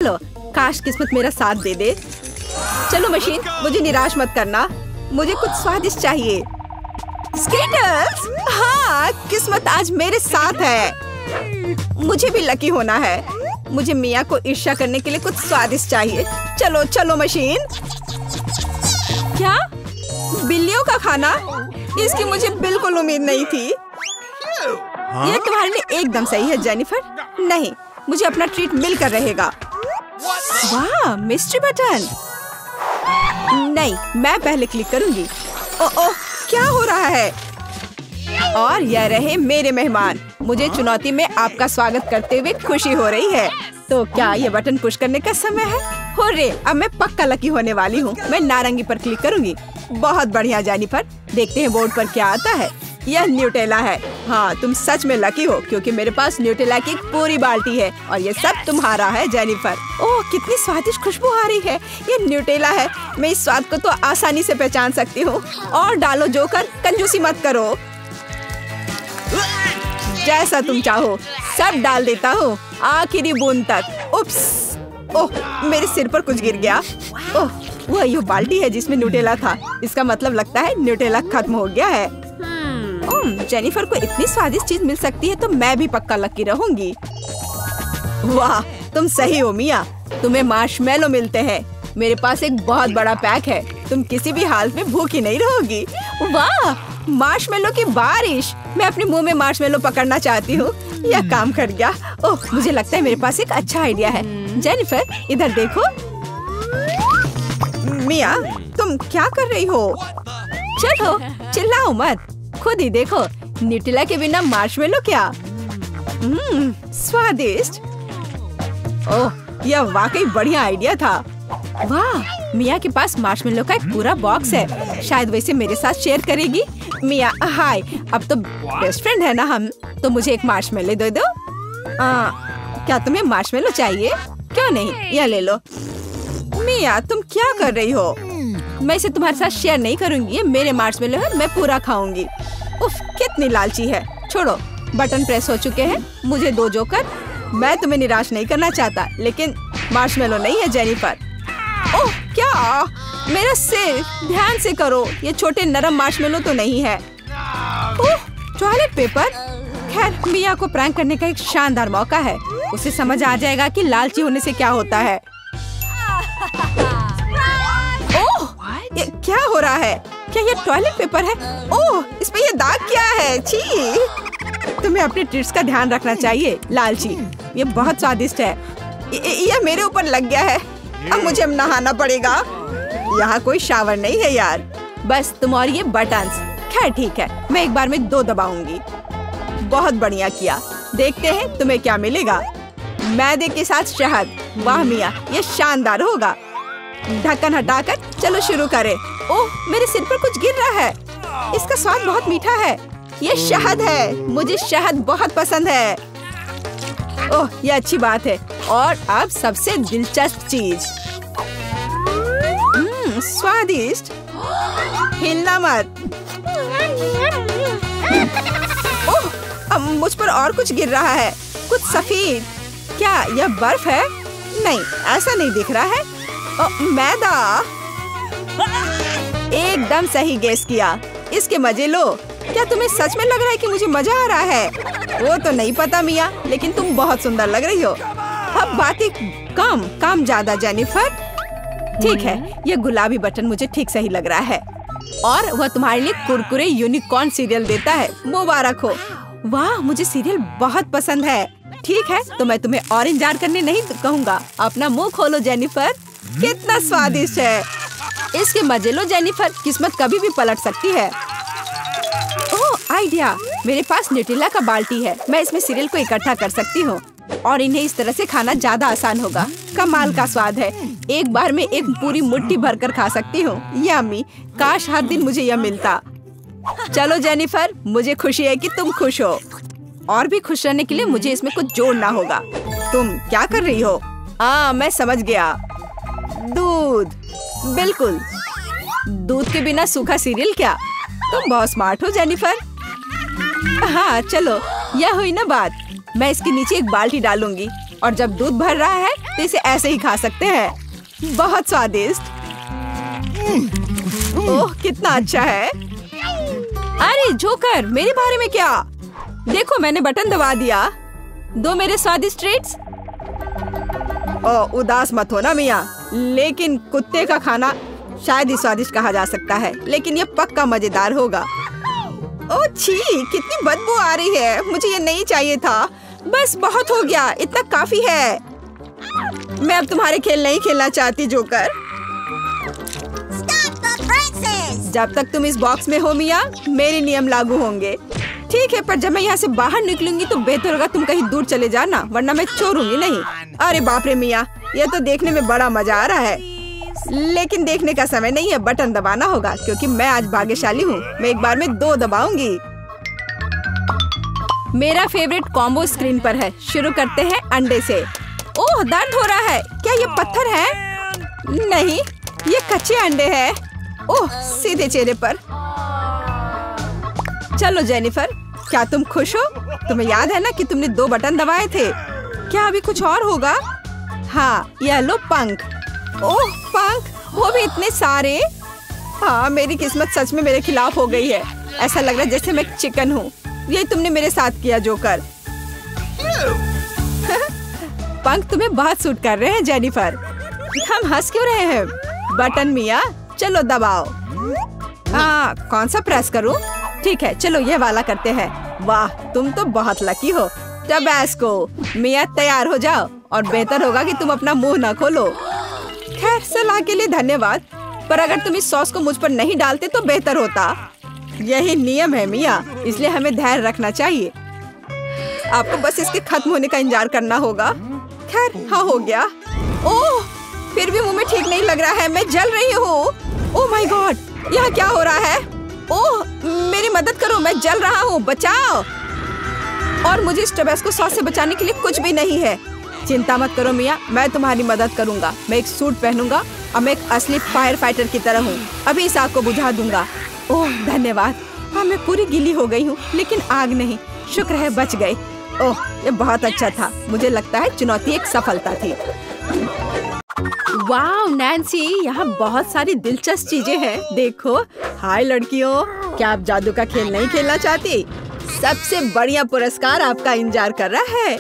चलो, काश किस्मत मेरा साथ दे दे। चलो मशीन, मुझे निराश मत करना, मुझे कुछ स्वादिष्ट चाहिए। स्कीटर्स, हाँ, किस्मत आज मेरे साथ है। मुझे भी लकी होना है। मुझे मिया को ईर्ष्या करने के लिए कुछ स्वादिष्ट चाहिए। चलो चलो मशीन। क्या? बिल्लियों का खाना? इसकी मुझे बिल्कुल उम्मीद नहीं थी। यह तुम्हारे लिए एकदम सही है जेनिफर। नहीं, मुझे अपना ट्रीट मिलकर रहेगा। वाह, मिस्ट्री बटन। नहीं, मैं पहले क्लिक करूंगी। ओह, क्या हो रहा है? और यह रहे मेरे मेहमान। मुझे चुनौती में आपका स्वागत करते हुए खुशी हो रही है। तो क्या ये बटन पुश करने का समय है? हुर्रे, अब मैं पक्का लकी होने वाली हूँ। मैं नारंगी पर क्लिक करूंगी। बहुत बढ़िया जेनिफर, देखते हैं बोर्ड पर क्या आता है। यह न्यूटेला है। हाँ, तुम सच में लकी हो क्योंकि मेरे पास न्यूटेला की एक पूरी बाल्टी है और ये सब तुम्हारा है जेनिफर। ओह, कितनी स्वादिष्ट खुशबू आ रही है। ये न्यूटेला है। मैं इस स्वाद को तो आसानी से पहचान सकती हूँ। और डालो जोकर, कंजूसी मत करो। जैसा तुम चाहो सब डाल देता हूँ, आखिरी बूंद तक। उप्स, ओह, मेरे सिर पर कुछ गिर गया। ओह, वह ये बाल्टी है जिसमें न्यूटेला था। इसका मतलब लगता है न्यूटेला खत्म हो गया है। जेनिफर को इतनी स्वादिष्ट चीज मिल सकती है तो मैं भी पक्का लकी रहूंगी। वाह, तुम सही हो मिया। तुम्हें मार्शमेलो मिलते हैं। मेरे पास एक बहुत बड़ा पैक है। तुम किसी भी हालत में भूखी नहीं रहोगी। वाह, मार्शमेलो की बारिश। मैं अपने मुंह में मार्शमेलो पकड़ना चाहती हूँ। यह काम कर गया। ओह, मुझे लगता है मेरे पास एक अच्छा आइडिया है। जेनिफर, इधर देखो। मिया, तुम क्या कर रही हो? चलो, चिल्लाओ मत, खुद ही देखो। न्यूटेला के बिना मार्शमेलो क्या? स्वादिष्ट। ओह, यह वाकई बढ़िया आइडिया था। वाह, मिया के पास मार्शमेलो का एक पूरा बॉक्स है। शायद वैसे मेरे साथ शेयर करेगी। मिया, हाय, अब तो बेस्ट फ्रेंड है ना हम। तो मुझे एक मार्शमेलो दे दो। क्या तुम्हें मार्शमेलो चाहिए? क्यों नहीं, यह ले लो। मिया, तुम क्या कर रही हो? मैं इसे तुम्हारे साथ शेयर नहीं करूंगी। ये मेरे मार्शमेलो है, मैं पूरा खाऊंगी। उफ, कितनी लालची है। छोड़ो, बटन प्रेस हो चुके हैं। मुझे दो जोकर। मैं तुम्हें निराश नहीं करना चाहता, लेकिन मार्शमेलो नहीं है जेनिफर। ओह, क्या? मेरा सिर, ध्यान से करो। ये छोटे नरम मार्शमेलो तो नहीं है। ओह, टॉयलेट पेपर। खैर, मिया को प्रैंक करने का एक शानदार मौका है। उसे समझ आ जाएगा कि लालची होने से क्या होता है। ओह, ये क्या हो रहा है? क्या ये टॉयलेट पेपर है? ओह, इस पे ये दाग क्या है? छी! तुम्हें अपने ट्रीट्स का ध्यान रखना चाहिए लालची। ये बहुत स्वादिष्ट है। ये मेरे ऊपर लग गया है। अब मुझे नहाना पड़ेगा। यहाँ कोई शावर नहीं है यार। बस तुम और ये बटन्स। खैर ठीक है, मैं एक बार में 2 दबाऊंगी। बहुत बढ़िया किया। देखते हैं तुम्हें क्या मिलेगा। मैदे के साथ शहद। वाह मिया, ये शानदार होगा। ढक्कन हटाकर चलो शुरू करें। ओह, मेरे सिर पर कुछ गिर रहा है। इसका स्वाद बहुत मीठा है। ये शहद है। मुझे शहद बहुत पसंद है। ओह, ये अच्छी बात है। और अब सबसे दिलचस्प चीज। स्वादिष्ट। हिलना मत। ओह, अब मुझ पर और कुछ गिर रहा है। कुछ सफेद। क्या यह बर्फ है? नहीं, ऐसा नहीं दिख रहा है। मैदा। एकदम सही गेस किया। इसके मजे लो। क्या तुम्हें सच में लग रहा है कि मुझे मजा आ रहा है? वो तो नहीं पता मिया, लेकिन तुम बहुत सुंदर लग रही हो। अब बातें कम, काम ज्यादा जेनिफर। ठीक है, ये गुलाबी बटन मुझे ठीक सही लग रहा है। और वह तुम्हारे लिए कुरकुरे यूनिकॉर्न सीरियल देता है। मुबारक हो। वाह, मुझे सीरियल बहुत पसंद है। ठीक है, तो मैं तुम्हें और इंतजार करने नहीं कहूँगा। अपना मुंह खोलो जेनिफर। कितना स्वादिष्ट है। इसके मजे लो जेनिफर। किस्मत कभी भी पलट सकती है। ओह, आइडिया। मेरे पास न्यूटेला का बाल्टी है। मैं इसमें सीरियल को इकट्ठा कर सकती हूँ और इन्हें इस तरह से खाना ज्यादा आसान होगा। कमाल का स्वाद है। एक बार में एक पूरी मुट्ठी भरकर खा सकती हूँ। यम्मी। काश हर दिन मुझे यह मिलता। चलो जेनिफर, मुझे खुशी है कि तुम खुश हो। और भी खुश रहने के लिए मुझे इसमें कुछ जोड़ना होगा। तुम क्या कर रही हो? मैं समझ गया। दूध। बिल्कुल, दूध के बिना सूखा सीरियल क्या? तुम बहुत स्मार्ट हो जेनिफर। हाँ चलो, यह हुई ना बात। मैं इसके नीचे एक बाल्टी डालूंगी और जब दूध भर रहा है तो इसे ऐसे ही खा सकते हैं। बहुत स्वादिष्ट। ओह कितना अच्छा है। अरे जोकर, मेरे बारे में क्या? देखो मैंने बटन दबा दिया। दो मेरे स्वादिष्ट ट्रीट्स। ओह उदास मत हो ना मिया, लेकिन कुत्ते का खाना शायद ही स्वादिष्ट कहा जा सकता है, लेकिन ये पक्का मजेदार होगा। ओह छी, कितनी बदबू आ रही है। मुझे ये नहीं चाहिए था। बस बहुत हो गया, इतना काफी है। मैं अब तुम्हारे खेल नहीं खेलना चाहती जोकर। जब तक तुम इस बॉक्स में हो मिया, मेरे नियम लागू होंगे। ठीक है, पर जब मैं यहाँ से बाहर निकलूंगी तो बेहतर होगा तुम कहीं दूर चले जाना, वरना मैं छोड़ूंगी नहीं। अरे बाप रे मिया, ये तो देखने में बड़ा मजा आ रहा है, लेकिन देखने का समय नहीं है। बटन दबाना होगा क्योंकि मैं आज भाग्यशाली हूँ। मैं एक बार में 2 दबाऊंगी। मेरा फेवरेट कॉम्बो स्क्रीन पर है। शुरू करते हैं अंडे से। ओह दर्द हो रहा है। क्या ये पत्थर है? नहीं, ये कच्चे अंडे हैं। ओह सीधे चेहरे पर। चलो जेनिफर, क्या तुम खुश हो? तुम्हें याद है ना कि तुमने 2 बटन दबाए थे। क्या अभी कुछ और होगा? हाँ, यह लो पंख। ओह पंख, वो भी इतने सारे। हाँ, मेरी किस्मत सच में मेरे खिलाफ हो गई है। ऐसा लग रहा है जैसे मैं चिकन हूँ। यही तुमने मेरे साथ किया जोकर। पंख तुम्हें बहुत सूट कर रहे हैं जेनिफर। हम हंस क्यों रहे हैं? बटन मिया, चलो दबाओ। हाँ, कौन सा प्रेस करूं? ठीक है, चलो ये वाला करते हैं। वाह, तुम तो बहुत लकी हो। टबैस्को, मिया तैयार हो जाओ, और बेहतर होगा कि तुम अपना मुंह न खोलो। खैर, सलाह के लिए धन्यवाद, पर अगर तुम इस सॉस को मुझ पर नहीं डालते तो बेहतर होता। यही नियम है मिया, इसलिए हमें धैर्य रखना चाहिए। आपको बस इसके खत्म होने का इंतजार करना होगा। खैर, हाँ हो गया। ओह, फिर भी मुंह में ठीक नहीं लग रहा है। मैं जल रही हूँ। ओह माय गॉड, यहाँ क्या हो रहा है? ओह, मेरी मदद करो, मैं जल रहा हूँ, बचाओ। और मुझे इस टबैस्को सॉस से बचाने के लिए कुछ भी नहीं है। चिंता मत करो मिया, मैं तुम्हारी मदद करूंगा। मैं एक सूट पहनूंगा और मैं एक असली फायर फाइटर की तरह हूँ। अभी इस आग को बुझा दूंगा। ओह धन्यवाद। हाँ, मैं पूरी गीली हो गई हूँ, लेकिन आग नहीं। शुक्र है बच गई। ओह, ये बहुत अच्छा था। मुझे लगता है चुनौती एक सफलता थी। वाह नैन्सी, यहाँ बहुत सारी दिलचस्प चीजें हैं। देखो। हाय लड़कियों, क्या आप जादू का खेल नहीं खेलना चाहती? सबसे बढ़िया पुरस्कार आपका इंतजार कर रहा है।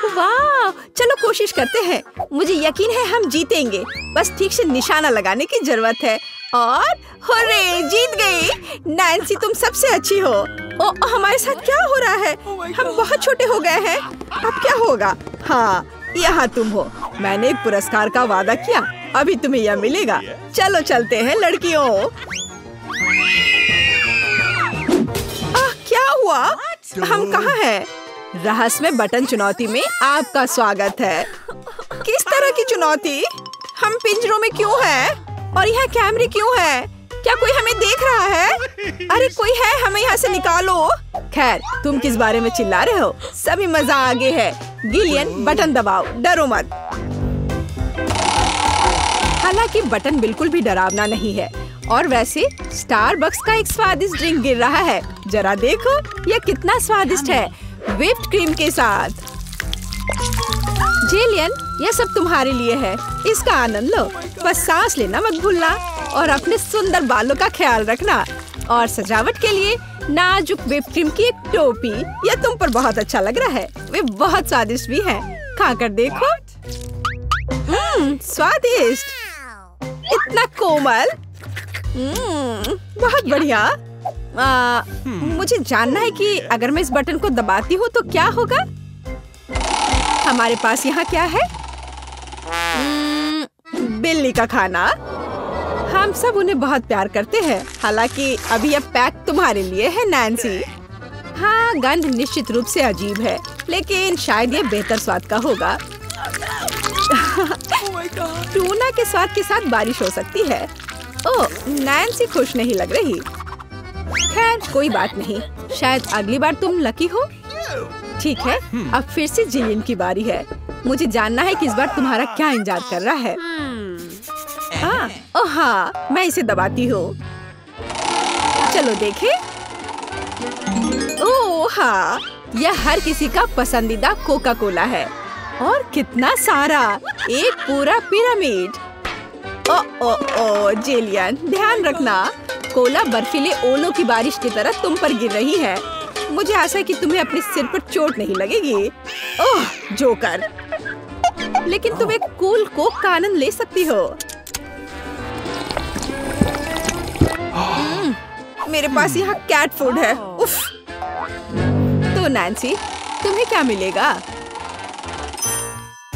वाह, चलो कोशिश करते हैं। मुझे यकीन है हम जीतेंगे। बस ठीक से निशाना लगाने की जरूरत है। और हुर्रे, जीत गई। नैन्सी, तुम सबसे अच्छी हो। ओ, हमारे साथ क्या हो रहा है? हम बहुत छोटे हो गए हैं। अब क्या होगा? हाँ, यहाँ तुम हो। मैंने एक पुरस्कार का वादा किया, अभी तुम्हें यह मिलेगा। चलो चलते हैं लड़कियों। क्या हुआ? हम कहाँ हैं? रहस्यमय बटन चुनौती में आपका स्वागत है। किस तरह की चुनौती? हम पिंजरों में क्यों हैं? और यहाँ कैमरे क्यों हैं? क्या कोई हमें देख रहा है? अरे कोई है, हमें यहाँ से निकालो। खैर, तुम किस बारे में चिल्ला रहे हो? सभी मजा आगे है। गिलियन, बटन दबाओ, डरो मत। हालांकि बटन बिल्कुल भी डरावना नहीं है। और वैसे स्टारबक्स का एक स्वादिष्ट ड्रिंक गिर रहा है। जरा देखो, यह कितना स्वादिष्ट है, व्हिप्ड क्रीम के साथ। जेलियन, यह सब तुम्हारे लिए है। इसका आनंद लो। बस सांस लेना मत भूलना, और अपने सुंदर बालों का ख्याल रखना। और सजावट के लिए नाजुक व्हिप्ड क्रीम की एक टोपी। यह तुम पर बहुत अच्छा लग रहा है। वे बहुत स्वादिष्ट भी है। खाकर देखो। स्वादिष्ट, इतना कोमल। बहुत बढ़िया। मुझे जानना है कि अगर मैं इस बटन को दबाती हूँ तो क्या होगा? हमारे पास यहाँ क्या है? बिल्ली का खाना। हम सब उन्हें बहुत प्यार करते हैं। हालांकि अभी यह पैक तुम्हारे लिए है नैन्सी। हाँ, गंध निश्चित रूप से अजीब है, लेकिन शायद ये बेहतर स्वाद का होगा। टूना के स्वाद के साथ बारिश हो सकती है। ओह, नैन्सी खुश नहीं लग रही। खैर, कोई बात नहीं। शायद अगली बार तुम लकी हो। ठीक है, अब फिर से जिलियन की बारी है। मुझे जानना है कि इस बार तुम्हारा क्या इंतजार कर रहा है। ओह हाँ, मैं इसे दबाती हूँ। चलो देखें। ओह हाँ, यह हर किसी का पसंदीदा कोका कोला है। और कितना सारा, एक पूरा पिरामिड। ओ जिलियन, ध्यान रखना, कोला बर्फीले ओलों की बारिश की तरह तुम पर गिर रही है। मुझे आशा है कि तुम्हें अपने सिर पर चोट नहीं लगेगी। ओह जोकर, लेकिन तुम एक कूल कोक का आनंद ले सकती हो। मेरे पास यहाँ कैट फूड है। उफ। तो नैन्सी, तुम्हें क्या मिलेगा?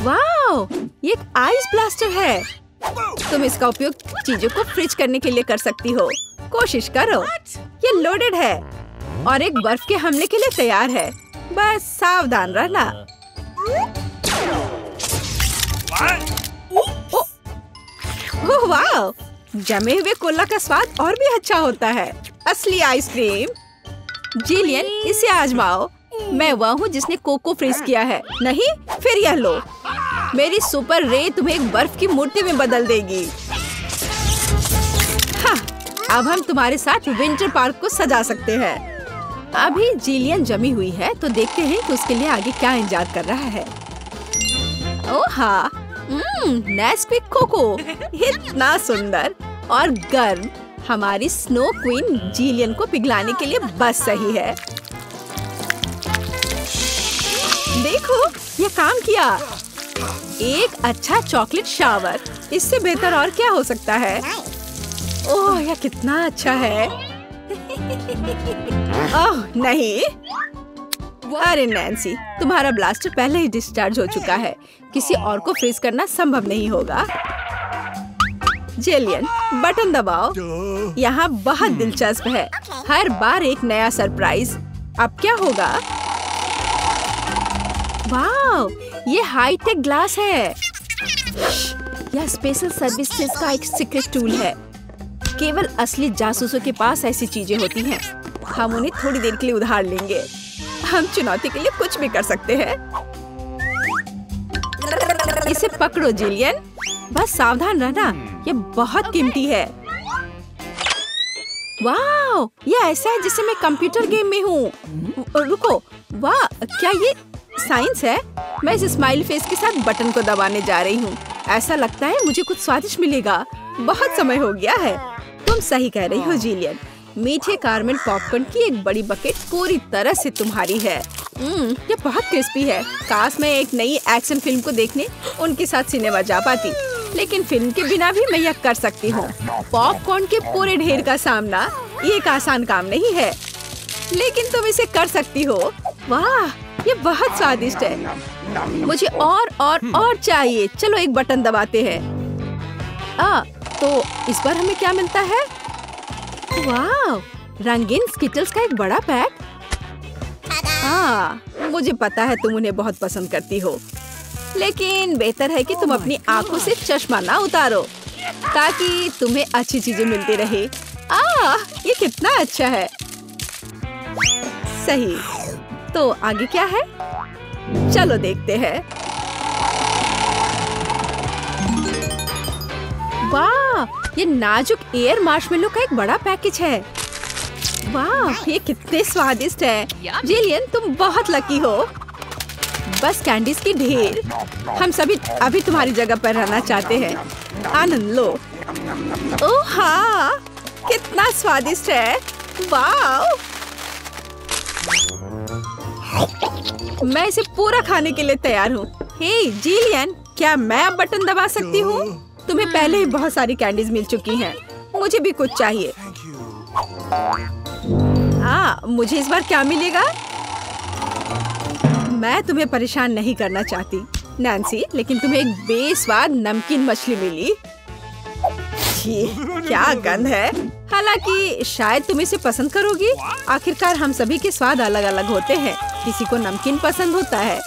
वाओ, ये एक आइस ब्लास्टर है। तुम इसका उपयोग चीजों को फ्रीज करने के लिए कर सकती हो। कोशिश करो। ये लोडेड है और एक बर्फ के हमले के लिए तैयार है। बस सावधान रहना। ओह वाह, जमे हुए कोला का स्वाद और भी अच्छा होता है। असली आइसक्रीम। जिलियन, इसे आजमाओ। मैं वह हूँ जिसने कोको फ्रीज किया है। नहीं, फिर यह लो। मेरी सुपर रे तुम्हें एक बर्फ की मूर्ति में बदल देगी। हाँ, अब हम तुम्हारे साथ विंटर पार्क को सजा सकते हैं। अभी जिलियन जमी हुई है, तो देखते हैं कि उसके लिए आगे क्या इंतजार कर रहा है। ओह हाँ, नेस्क्विक कोको, इतना सुंदर और गर्म। हमारी स्नो क्वीन जिलियन को पिघलाने के लिए बस सही है। देखो, ये काम किया। एक अच्छा चॉकलेट शावर, इससे बेहतर और क्या हो सकता है? ओह, यह कितना अच्छा है। ओह नहीं, अरे नैन्सी, तुम्हारा ब्लास्टर पहले ही डिस्चार्ज हो चुका है। किसी और को फ्रीज करना संभव नहीं होगा। जिलियन, बटन दबाओ। यहाँ बहुत दिलचस्प है। हर बार एक नया सरप्राइज। अब क्या होगा? वाओ, ये हाईटेक ग्लास है। यह स्पेशल सर्विसेज का एक सीक्रेट टूल है। केवल असली जासूसों के पास ऐसी चीजें होती हैं। हम उन्हें थोड़ी देर के लिए उधार लेंगे। हम चुनौती के लिए कुछ भी कर सकते हैं। इसे पकड़ो जिलियन, बस सावधान रहना, ये बहुत कीमती है। वाह, ये ऐसा है जैसे मैं कंप्यूटर गेम में हूँ। रुको, वाह, क्या ये साइंस है? मैं इस स्माइली फेस के साथ बटन को दबाने जा रही हूँ। ऐसा लगता है मुझे कुछ स्वादिष्ट मिलेगा। बहुत समय हो गया है। तुम सही कह रही हो जिलियन। मीठे कारमेल पॉपकॉर्न की एक बड़ी बकेट पूरी तरह से तुम्हारी है। ये बहुत क्रिस्पी है। काश मैं एक नई एक्शन फिल्म को देखने उनके साथ सिनेमा जा पाती, लेकिन फिल्म के बिना भी मैं यह कर सकती हूँ। पॉपकॉर्न के पूरे ढेर का सामना ये एक आसान काम नहीं है, लेकिन तुम इसे कर सकती हो। वाह, ये बहुत स्वादिष्ट है। मुझे और चाहिए। चलो एक बटन दबाते हैं। तो इस बार हमें क्या मिलता है? वाह, रंगीन स्किटल्स का एक बड़ा पैक। मुझे पता है तुम उन्हें बहुत पसंद करती हो, लेकिन बेहतर है कि तुम अपनी आंखों से चश्मा ना उतारो, ताकि तुम्हें अच्छी चीजें मिलती रहे। ये कितना अच्छा है। सही। तो आगे क्या है? चलो देखते हैं। वाह, ये नाजुक एयर मार्शमेलो का एक बड़ा पैकेज है। वाह, ये कितने स्वादिष्ट है। जिलियन, तुम बहुत लकी हो। बस कैंडीज की ढेर। हम सभी अभी तुम्हारी जगह पर रहना चाहते हैं। आनंद लो। ओह हाँ, कितना स्वादिष्ट है। वाह, मैं इसे पूरा खाने के लिए तैयार हूँ। हे जिलियन, क्या मैं अब बटन दबा सकती हूँ? तुम्हें पहले ही बहुत सारी कैंडीज मिल चुकी हैं। मुझे भी कुछ चाहिए। मुझे इस बार क्या मिलेगा? मैं तुम्हें परेशान नहीं करना चाहती नैन्सी, लेकिन तुम्हें एक बेस्वाद नमकीन मछली मिली। क्या गंध है। हालांकि शायद तुम इसे पसंद करोगी। आखिरकार हम सभी के स्वाद अलग अलग होते हैं। किसी को नमकीन पसंद होता है।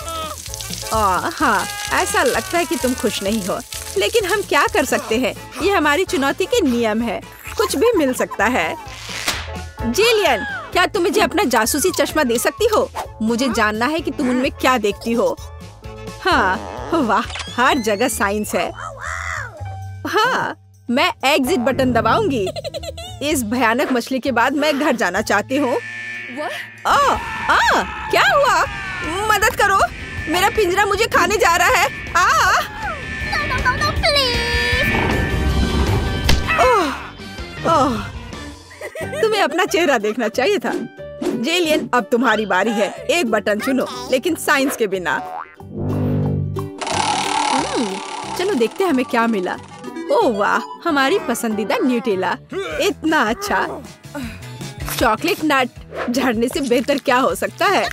हाँ, ऐसा लगता है कि तुम खुश नहीं हो, लेकिन हम क्या कर सकते हैं? ये हमारी चुनौती के नियम है। कुछ भी मिल सकता है। जिलियन, क्या तुम मुझे अपना जासूसी चश्मा दे सकती हो? मुझे जानना है कि तुम उनमें क्या देखती हो। हाँ, वाह, हर जगह साइंस है। हाँ, मैं एग्जिट बटन दबाऊंगी। इस भयानक मछली के बाद मैं घर जाना चाहती हूँ। क्या हुआ? मदद करो। मेरा पिंजरा मुझे खाने जा रहा है। ओह, तुम्हें अपना चेहरा देखना चाहिए था। जेलियन, अब तुम्हारी बारी है। एक बटन चुनो, लेकिन साइंस के बिना। चलो देखते हैं हमें क्या मिला। ओह वाह, हमारी पसंदीदा न्यूटेला। इतना अच्छा। चॉकलेट नट। झड़ने से बेहतर क्या हो सकता है।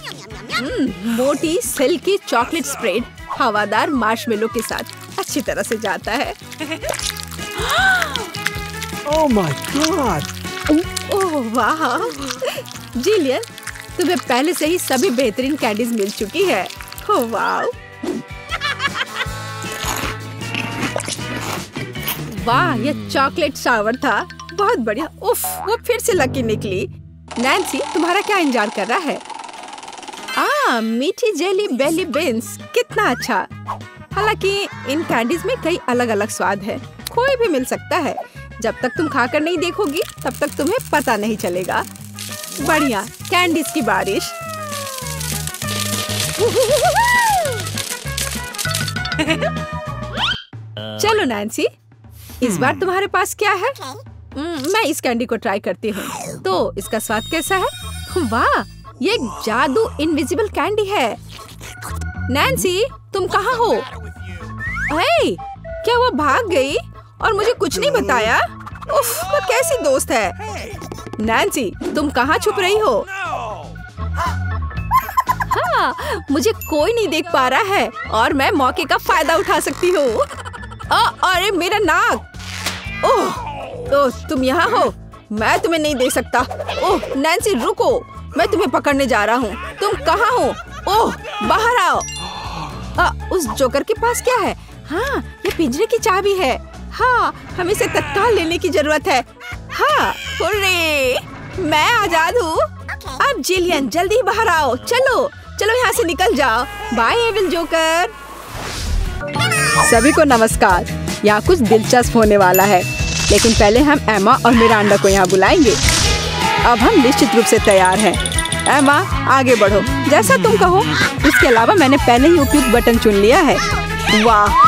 मोटी सिल्की चॉकलेट स्प्रेड हवादार मार्शमेलो के साथ अच्छी तरह से जाता है। Oh my God! ओह वाह, जिलियन, तुम्हें पहले से ही सभी बेहतरीन कैंडीज मिल चुकी है। ओह वाह, वाह, ये चॉकलेट शावर था। बहुत बढ़िया। उफ, वो फिर से लकी निकली। नैन्सी, तुम्हारा क्या इंतजार कर रहा है? मीठी जेली बेली बीन्स, कितना अच्छा। हालांकि इन कैंडीज में कई अलग अलग स्वाद है। कोई भी मिल सकता है। जब तक तुम खाकर नहीं देखोगी तब तक तुम्हें पता नहीं चलेगा। बढ़िया, कैंडीज की बारिश। चलो नैन्सी, इस बार तुम्हारे पास क्या है? मैं इस कैंडी को ट्राई करती हूँ। तो इसका स्वाद कैसा है? वाह, ये एक जादू इनविजिबल कैंडी है। नैन्सी, तुम कहाँ हो? हे, क्या वो भाग गई और मुझे कुछ नहीं बताया? उफ, वो कैसी दोस्त है। नैन्सी, तुम कहाँ छुप रही हो? हाँ, मुझे कोई नहीं देख पा रहा है और मैं मौके का फायदा उठा सकती हूँ। अरे मेरा नाक। ओह, तुम यहाँ हो? मैं तुम्हें नहीं दे सकता। ओह नैन्सी, रुको, मैं तुम्हें पकड़ने जा रहा हूँ। तुम कहाँ हो? ओह, बाहर आओ। उस जोकर के पास क्या है? हाँ, ये पिंजरे की चाबी है। हाँ, हमें इसे तत्काल लेने की जरूरत है। हाँ, हुर्रे, मैं आजाद हूँ। अब जिलियन, जल्दी बाहर आओ। चलो चलो, यहाँ से निकल जाओ। Bye evil joker. सभी को नमस्कार। यहाँ कुछ दिलचस्प होने वाला है, लेकिन पहले हम एमा और मिरांडा को यहाँ बुलाएंगे। अब हम निश्चित रूप से तैयार हैं। एमा, आगे बढ़ो, जैसा तुम कहो। इसके अलावा मैंने पहले ही उपयुक्त बटन चुन लिया है। वाह,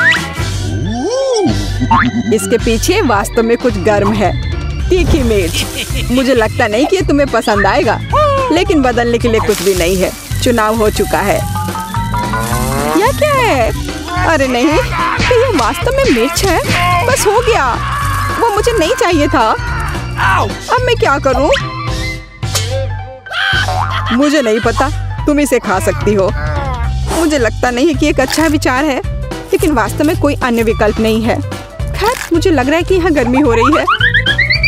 इसके पीछे वास्तव में कुछ गर्म है। तीखी मिर्च। मुझे लगता नहीं कि ये तुम्हें पसंद आएगा, लेकिन बदलने के लिए कुछ भी नहीं है। चुनाव हो चुका है। यह क्या है? अरे नहीं, तो ये वास्तव में मिर्च है। बस हो गया, वो मुझे नहीं चाहिए था। अब मैं क्या करूं? मुझे नहीं पता, तुम इसे खा सकती हो। मुझे लगता नहीं कि एक अच्छा विचार है, लेकिन वास्तव में कोई अन्य विकल्प नहीं है। खैर, मुझे लग रहा है कि यहाँ गर्मी हो रही है।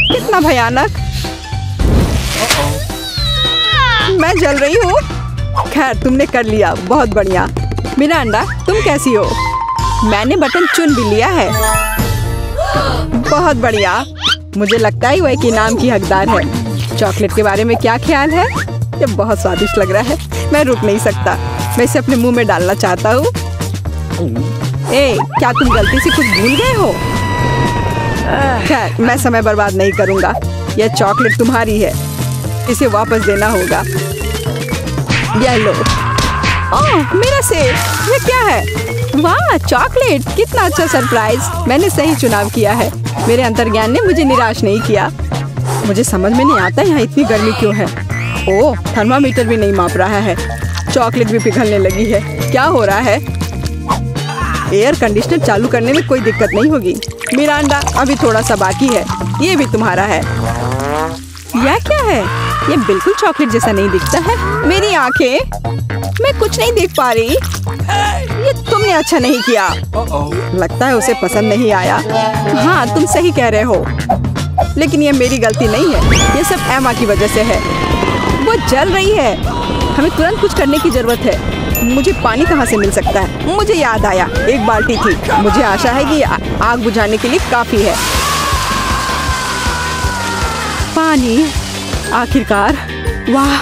कितना भयानक। मैं जल रही हूँ। खैर, तुमने कर लिया, बहुत बढ़िया। मिरांडा, तुम कैसी हो? मैंने बटन चुन भी लिया है। बहुत बढ़िया। मुझे लगता है वह एक इनाम की हकदार है। चॉकलेट के बारे में क्या ख्याल है? ये बहुत स्वादिष्ट लग रहा है। मैं रुक नहीं सकता। मैं इसे अपने मुंह में डालना चाहता हूँ। क्या तुम गलती से कुछ भूल गए हो? खैर, मैं समय बर्बाद नहीं करूँगा। यह चॉकलेट तुम्हारी है, इसे वापस देना होगा। ये लो। ओह, मेरा सेब। ये क्या है? वाह, चॉकलेट, कितना अच्छा सरप्राइज। मैंने सही चुनाव किया है। मेरे अंतर्ज्ञान ने मुझे निराश नहीं किया। मुझे समझ में नहीं आता यहाँ इतनी गर्मी क्यों है। ओह, थर्मामीटर भी नहीं माप रहा है। चॉकलेट भी पिघलने लगी है। क्या हो रहा है? एयर कंडीशनर चालू करने में कोई दिक्कत नहीं होगी। मिरांडा, अभी थोड़ा सा बाकी है। ये भी तुम्हारा है। यह क्या है? ये बिल्कुल चॉकलेट जैसा नहीं दिखता है। मेरी आंखें, मैं कुछ नहीं देख पा रही। ये तुमने अच्छा नहीं किया। लगता है उसे पसंद नहीं आया। हाँ, तुम सही कह रहे हो, लेकिन ये मेरी गलती नहीं है। ये सब एमा की वजह से है। वो जल रही है। हमें तुरंत कुछ करने की जरूरत है। मुझे पानी कहाँ से मिल सकता है? मुझे याद आया, एक बाल्टी थी। मुझे आशा है कि आग बुझाने के लिए काफी है। पानी, आखिरकार। वाह,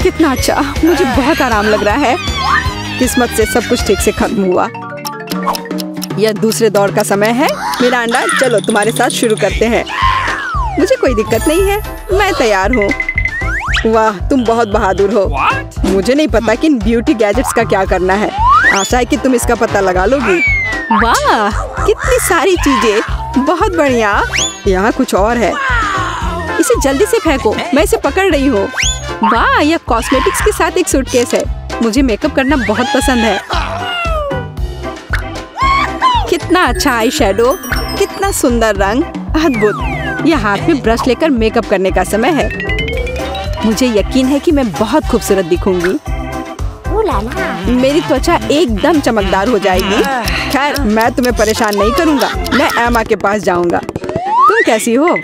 कितना अच्छा। मुझे बहुत आराम लग रहा है। किस्मत से सब कुछ ठीक से खत्म हुआ। यह दूसरे दौर का समय है। मिरांडा, चलो तुम्हारे साथ शुरू करते हैं। मुझे कोई दिक्कत नहीं है, मैं तैयार हूँ। वाह, तुम बहुत बहादुर हो। मुझे नहीं पता कि इन ब्यूटी गैजेट्स का क्या करना है। आशा है कि तुम इसका पता लगा लोगी। वाह, कितनी सारी चीजें, बहुत बढ़िया। यहाँ कुछ और है, इसे जल्दी से फेंको, मैं इसे पकड़ रही हूँ। वाह, यह कॉस्मेटिक्स के साथ एक सूटकेस है। मुझे मेकअप करना बहुत पसंद है। कितना अच्छा आई शैडो, कितना सुंदर रंग, अद्भुत। यह हाथ में ब्रश लेकर मेकअप करने का समय है। मुझे यकीन है कि मैं बहुत खूबसूरत दिखूंगी। मेरी त्वचा एकदम चमकदार हो जाएगी। खैर, मैं तुम्हें परेशान नहीं करूंगा, मैं एमा के पास जाऊंगा। तुम कैसी हो?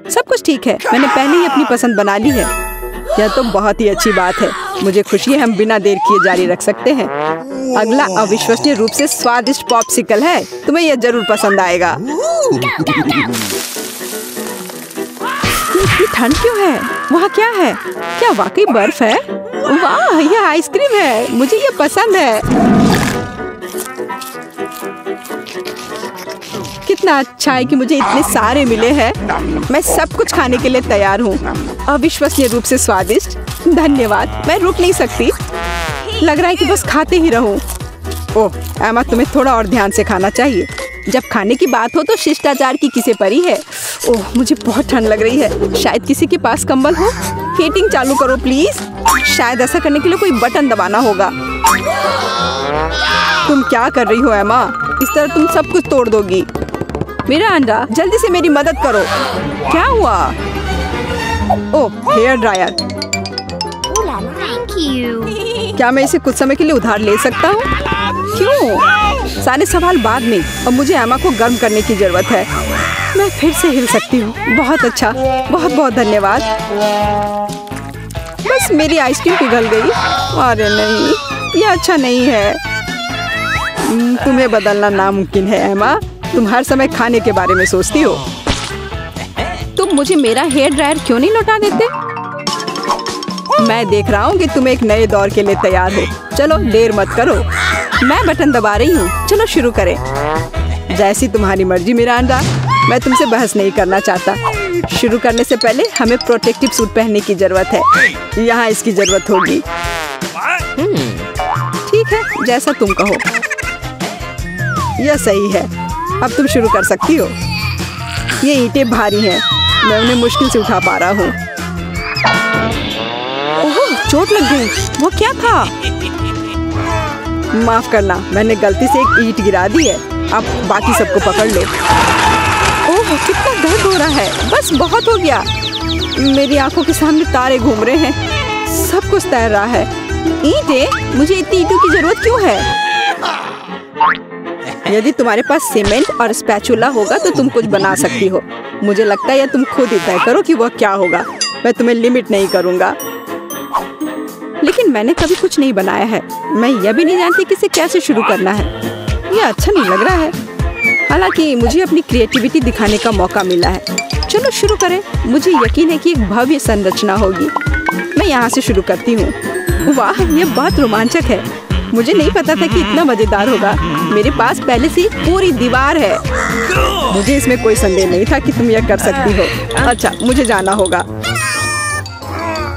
सब कुछ ठीक है, मैंने पहले ही अपनी पसंद बना ली है। यह तो बहुत ही अच्छी बात है। मुझे खुशी है हम बिना देर किए जारी रख सकते हैं। अगला अविश्वसनीय रूप से स्वादिष्ट पॉप्सिकल है, तुम्हें यह जरूर पसंद आएगा। इतनी ठंड क्यों है? वहाँ क्या है? क्या वाकई बर्फ है? वाह, यह आइसक्रीम है, मुझे यह पसंद है। कितना अच्छा है कि मुझे इतने सारे मिले हैं। मैं सब कुछ खाने के लिए तैयार हूँ। अविश्वसनीय रूप से स्वादिष्ट, धन्यवाद। मैं रुक नहीं सकती, लग रहा है कि बस खाते ही रहूं। ओह एमा, तुम्हें थोड़ा और ध्यान से खाना चाहिए। जब खाने की बात हो तो शिष्टाचार की किसे परी है। ओह, मुझे बहुत ठंड लग रही है। शायद किसी के पास कंबल हो। हीटिंग चालू करो प्लीज। शायद ऐसा करने के लिए कोई बटन दबाना होगा। तुम क्या कर रही हो एमा? इस तरह तुम सब कुछ तोड़ दोगी। मेरा अंडा, जल्दी से मेरी मदद करो। क्या हुआ? ओह, हेयर ड्रायर। क्या मैं इसे कुछ समय के लिए उधार ले सकता हूँ? क्यों? सारे सवाल बाद में। अब मुझे एमा को गर्म करने की जरूरत है। मैं फिर से हिल सकती हूँ। बहुत अच्छा, बहुत बहुत धन्यवाद। बस मेरी आइसक्रीम पिघल गई। अरे नहीं, यह अच्छा नहीं है। तुम्हें बदलना नामुमकिन है एमा। तुम हर समय खाने के बारे में सोचती हो। तुम मुझे मेरा हेयर ड्रायर क्यों नहीं लौटा देते? मैं देख रहा हूँ कि तुम एक नए दौर के लिए तैयार हो। चलो देर मत करो, मैं बटन दबा रही हूँ। चलो शुरू करें। जैसी तुम्हारी मर्जी मिरांडा, मैं तुमसे बहस नहीं करना चाहता। शुरू करने से पहले हमें प्रोटेक्टिव सूट पहनने की जरूरत है। यहाँ इसकी जरूरत होगी। ठीक है, जैसा तुम कहो। यह सही है। अब तुम शुरू कर सकती हो। ये ईंटें भारी हैं, मैं उन्हें मुश्किल से उठा पा रहा हूँ। ओह, चोट लग गई। वो क्या था? माफ करना, मैंने गलती से एक ईंट गिरा दी है। अब बाकी सबको पकड़ लो। ओह, कितना दर्द हो रहा है। बस बहुत हो गया। मेरी आंखों के सामने तारे घूम रहे हैं। सब कुछ तैर रहा है। ईंटें? मुझे इतनी ईंटों की जरूरत क्यों है? यदि तुम्हारे पास सीमेंट और स्पैचुला होगा तो तुम कुछ बना सकती हो। मुझे लगता है या तुम खुद ही तय करो कि वह क्या होगा। मैं तुम्हें लिमिट नहीं करूँगा। लेकिन मैंने कभी कुछ नहीं बनाया है। मैं यह भी नहीं जानती कि इसे कैसे शुरू करना है। यह अच्छा नहीं लग रहा है। हालांकि मुझे अपनी क्रिएटिविटी दिखाने का मौका मिला है। चलो शुरू करें। मुझे यकीन है कि एक भव्य संरचना होगी। मैं यहाँ से शुरू करती हूँ। वाह, यह बहुत रोमांचक है। मुझे नहीं पता था कि इतना मजेदार होगा। मेरे पास पहले से पूरी दीवार है। मुझे इसमें कोई संदेह नहीं था कि तुम यह कर सकती हो। अच्छा, मुझे जाना होगा।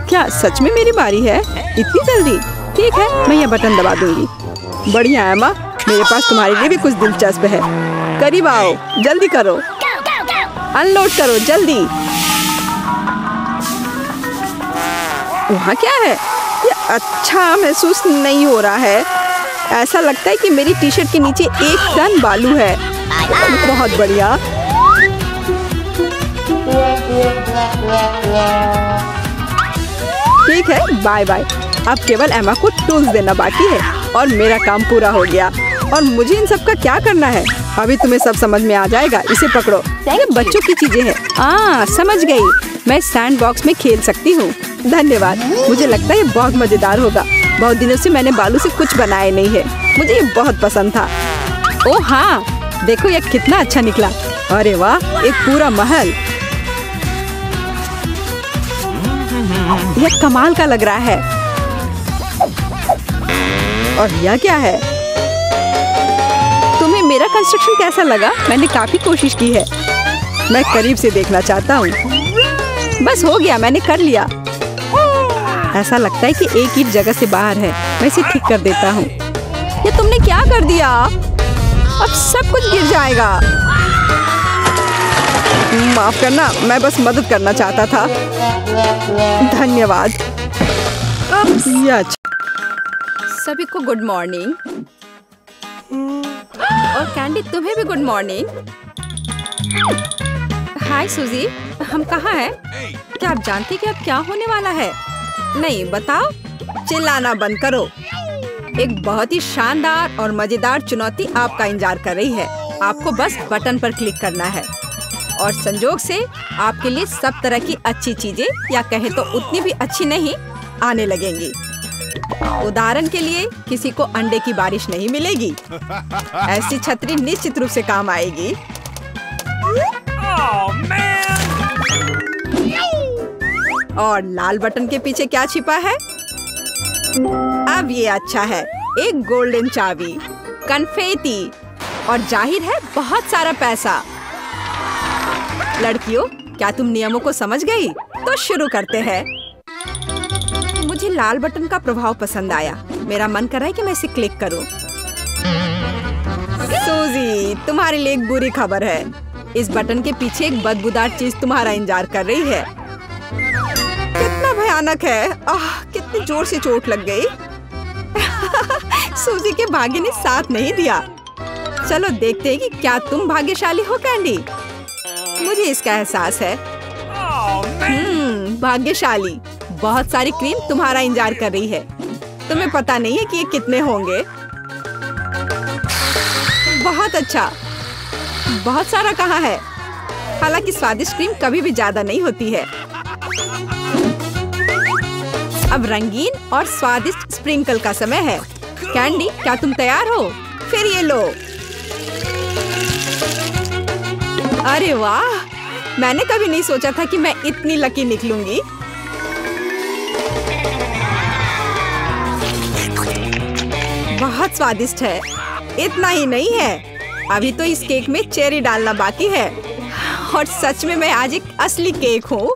क्या सच में मेरी बारी है? इतनी जल्दी? ठीक है, मैं यह बटन दबा दूंगी। बढ़िया एमा, मेरे पास तुम्हारे लिए भी कुछ दिलचस्प है। करीब आओ, जल्दी करो। अनलोड करो जल्दी। वहाँ क्या है? यह अच्छा महसूस नहीं हो रहा है। ऐसा लगता है कि मेरी टी शर्ट के नीचे 1 टन बालू है। बहुत बढ़िया। ठीक है, बाय बाय। अब केवल एमा को टूल्स देना बाकी है और मेरा काम पूरा हो गया। और मुझे इन सब का क्या करना है? अभी तुम्हें सब समझ में आ जाएगा। इसे पकड़ो, ये बच्चों की चीजें हैं। समझ गई। मैं सैंड बॉक्स में खेल सकती हूँ। धन्यवाद। मुझे लगता है ये बहुत मजेदार होगा। बहुत दिनों से मैंने बालू से कुछ बनाया नहीं है। मुझे ये बहुत पसंद था। ओह हाँ, देखो ये कितना अच्छा निकला। अरे वाह, एक पूरा महल। यह कमाल का लग रहा है। और यह क्या है? तुम्हें मेरा कंस्ट्रक्शन कैसा लगा? मैंने काफी कोशिश की है। मैं करीब से देखना चाहता हूँ। बस हो गया, मैंने कर लिया। ऐसा लगता है कि एक ईंट जगह से बाहर है। मैं इसे ठीक कर देता हूँ। ये तुमने कर दिया। अब सब कुछ गिर जाएगा। माफ करना, मैं बस मदद करना चाहता था। धन्यवाद। सभी को गुड मॉर्निंग। और कैंडी, तुम्हें भी गुड मॉर्निंग। हाय सूजी, हम कहाँ हैं? क्या आप जानते कि अब क्या होने वाला है? नहीं, बताओ। चिल्लाना बंद करो। एक बहुत ही शानदार और मजेदार चुनौती आपका इंतजार कर रही है। आपको बस बटन पर क्लिक करना है और संजोग से आपके लिए सब तरह की अच्छी चीजें, या कहे तो उतनी भी अच्छी नहीं, आने लगेंगी। उदाहरण के लिए, किसी को अंडे की बारिश नहीं मिलेगी। ऐसी छतरी निश्चित रूप से काम आएगी। और लाल बटन के पीछे क्या छिपा है? अब ये अच्छा है। एक गोल्डन चाबी, कन्फेटी और जाहिर है बहुत सारा पैसा। लड़कियों, क्या तुम नियमों को समझ गई? तो शुरू करते हैं। मुझे लाल बटन का प्रभाव पसंद आया। मेरा मन कर रहा है कि मैं इसे क्लिक करूं। सूजी, तुम्हारे लिए एक बुरी खबर है। इस बटन के पीछे एक बदबूदार चीज तुम्हारा इंतजार कर रही है। कितना भयानक है। कितनी जोर से चोट लग गई। सूजी के भाग्य ने साथ नहीं दिया। चलो देखते हैं कि क्या तुम भाग्यशाली हो कैंडी। मुझे इसका एहसास है। भाग्यशाली। बहुत सारी क्रीम तुम्हारा इंतजार कर रही है। तुम्हें पता नहीं है कि ये कितने होंगे। बहुत अच्छा। बहुत सारा कहाँ है? हालांकि स्वादिष्ट क्रीम कभी भी ज्यादा नहीं होती है। अब रंगीन और स्वादिष्ट स्प्रिंकल का समय है। कैंडी, क्या तुम तैयार हो? फिर ये लो। अरे वाह, मैंने कभी नहीं सोचा था कि मैं इतनी लकी निकलूंगी। बहुत स्वादिष्ट है। इतना ही नहीं है, अभी तो इस केक में चेरी डालना बाकी है। और सच में मैं आज एक असली केक हूँ।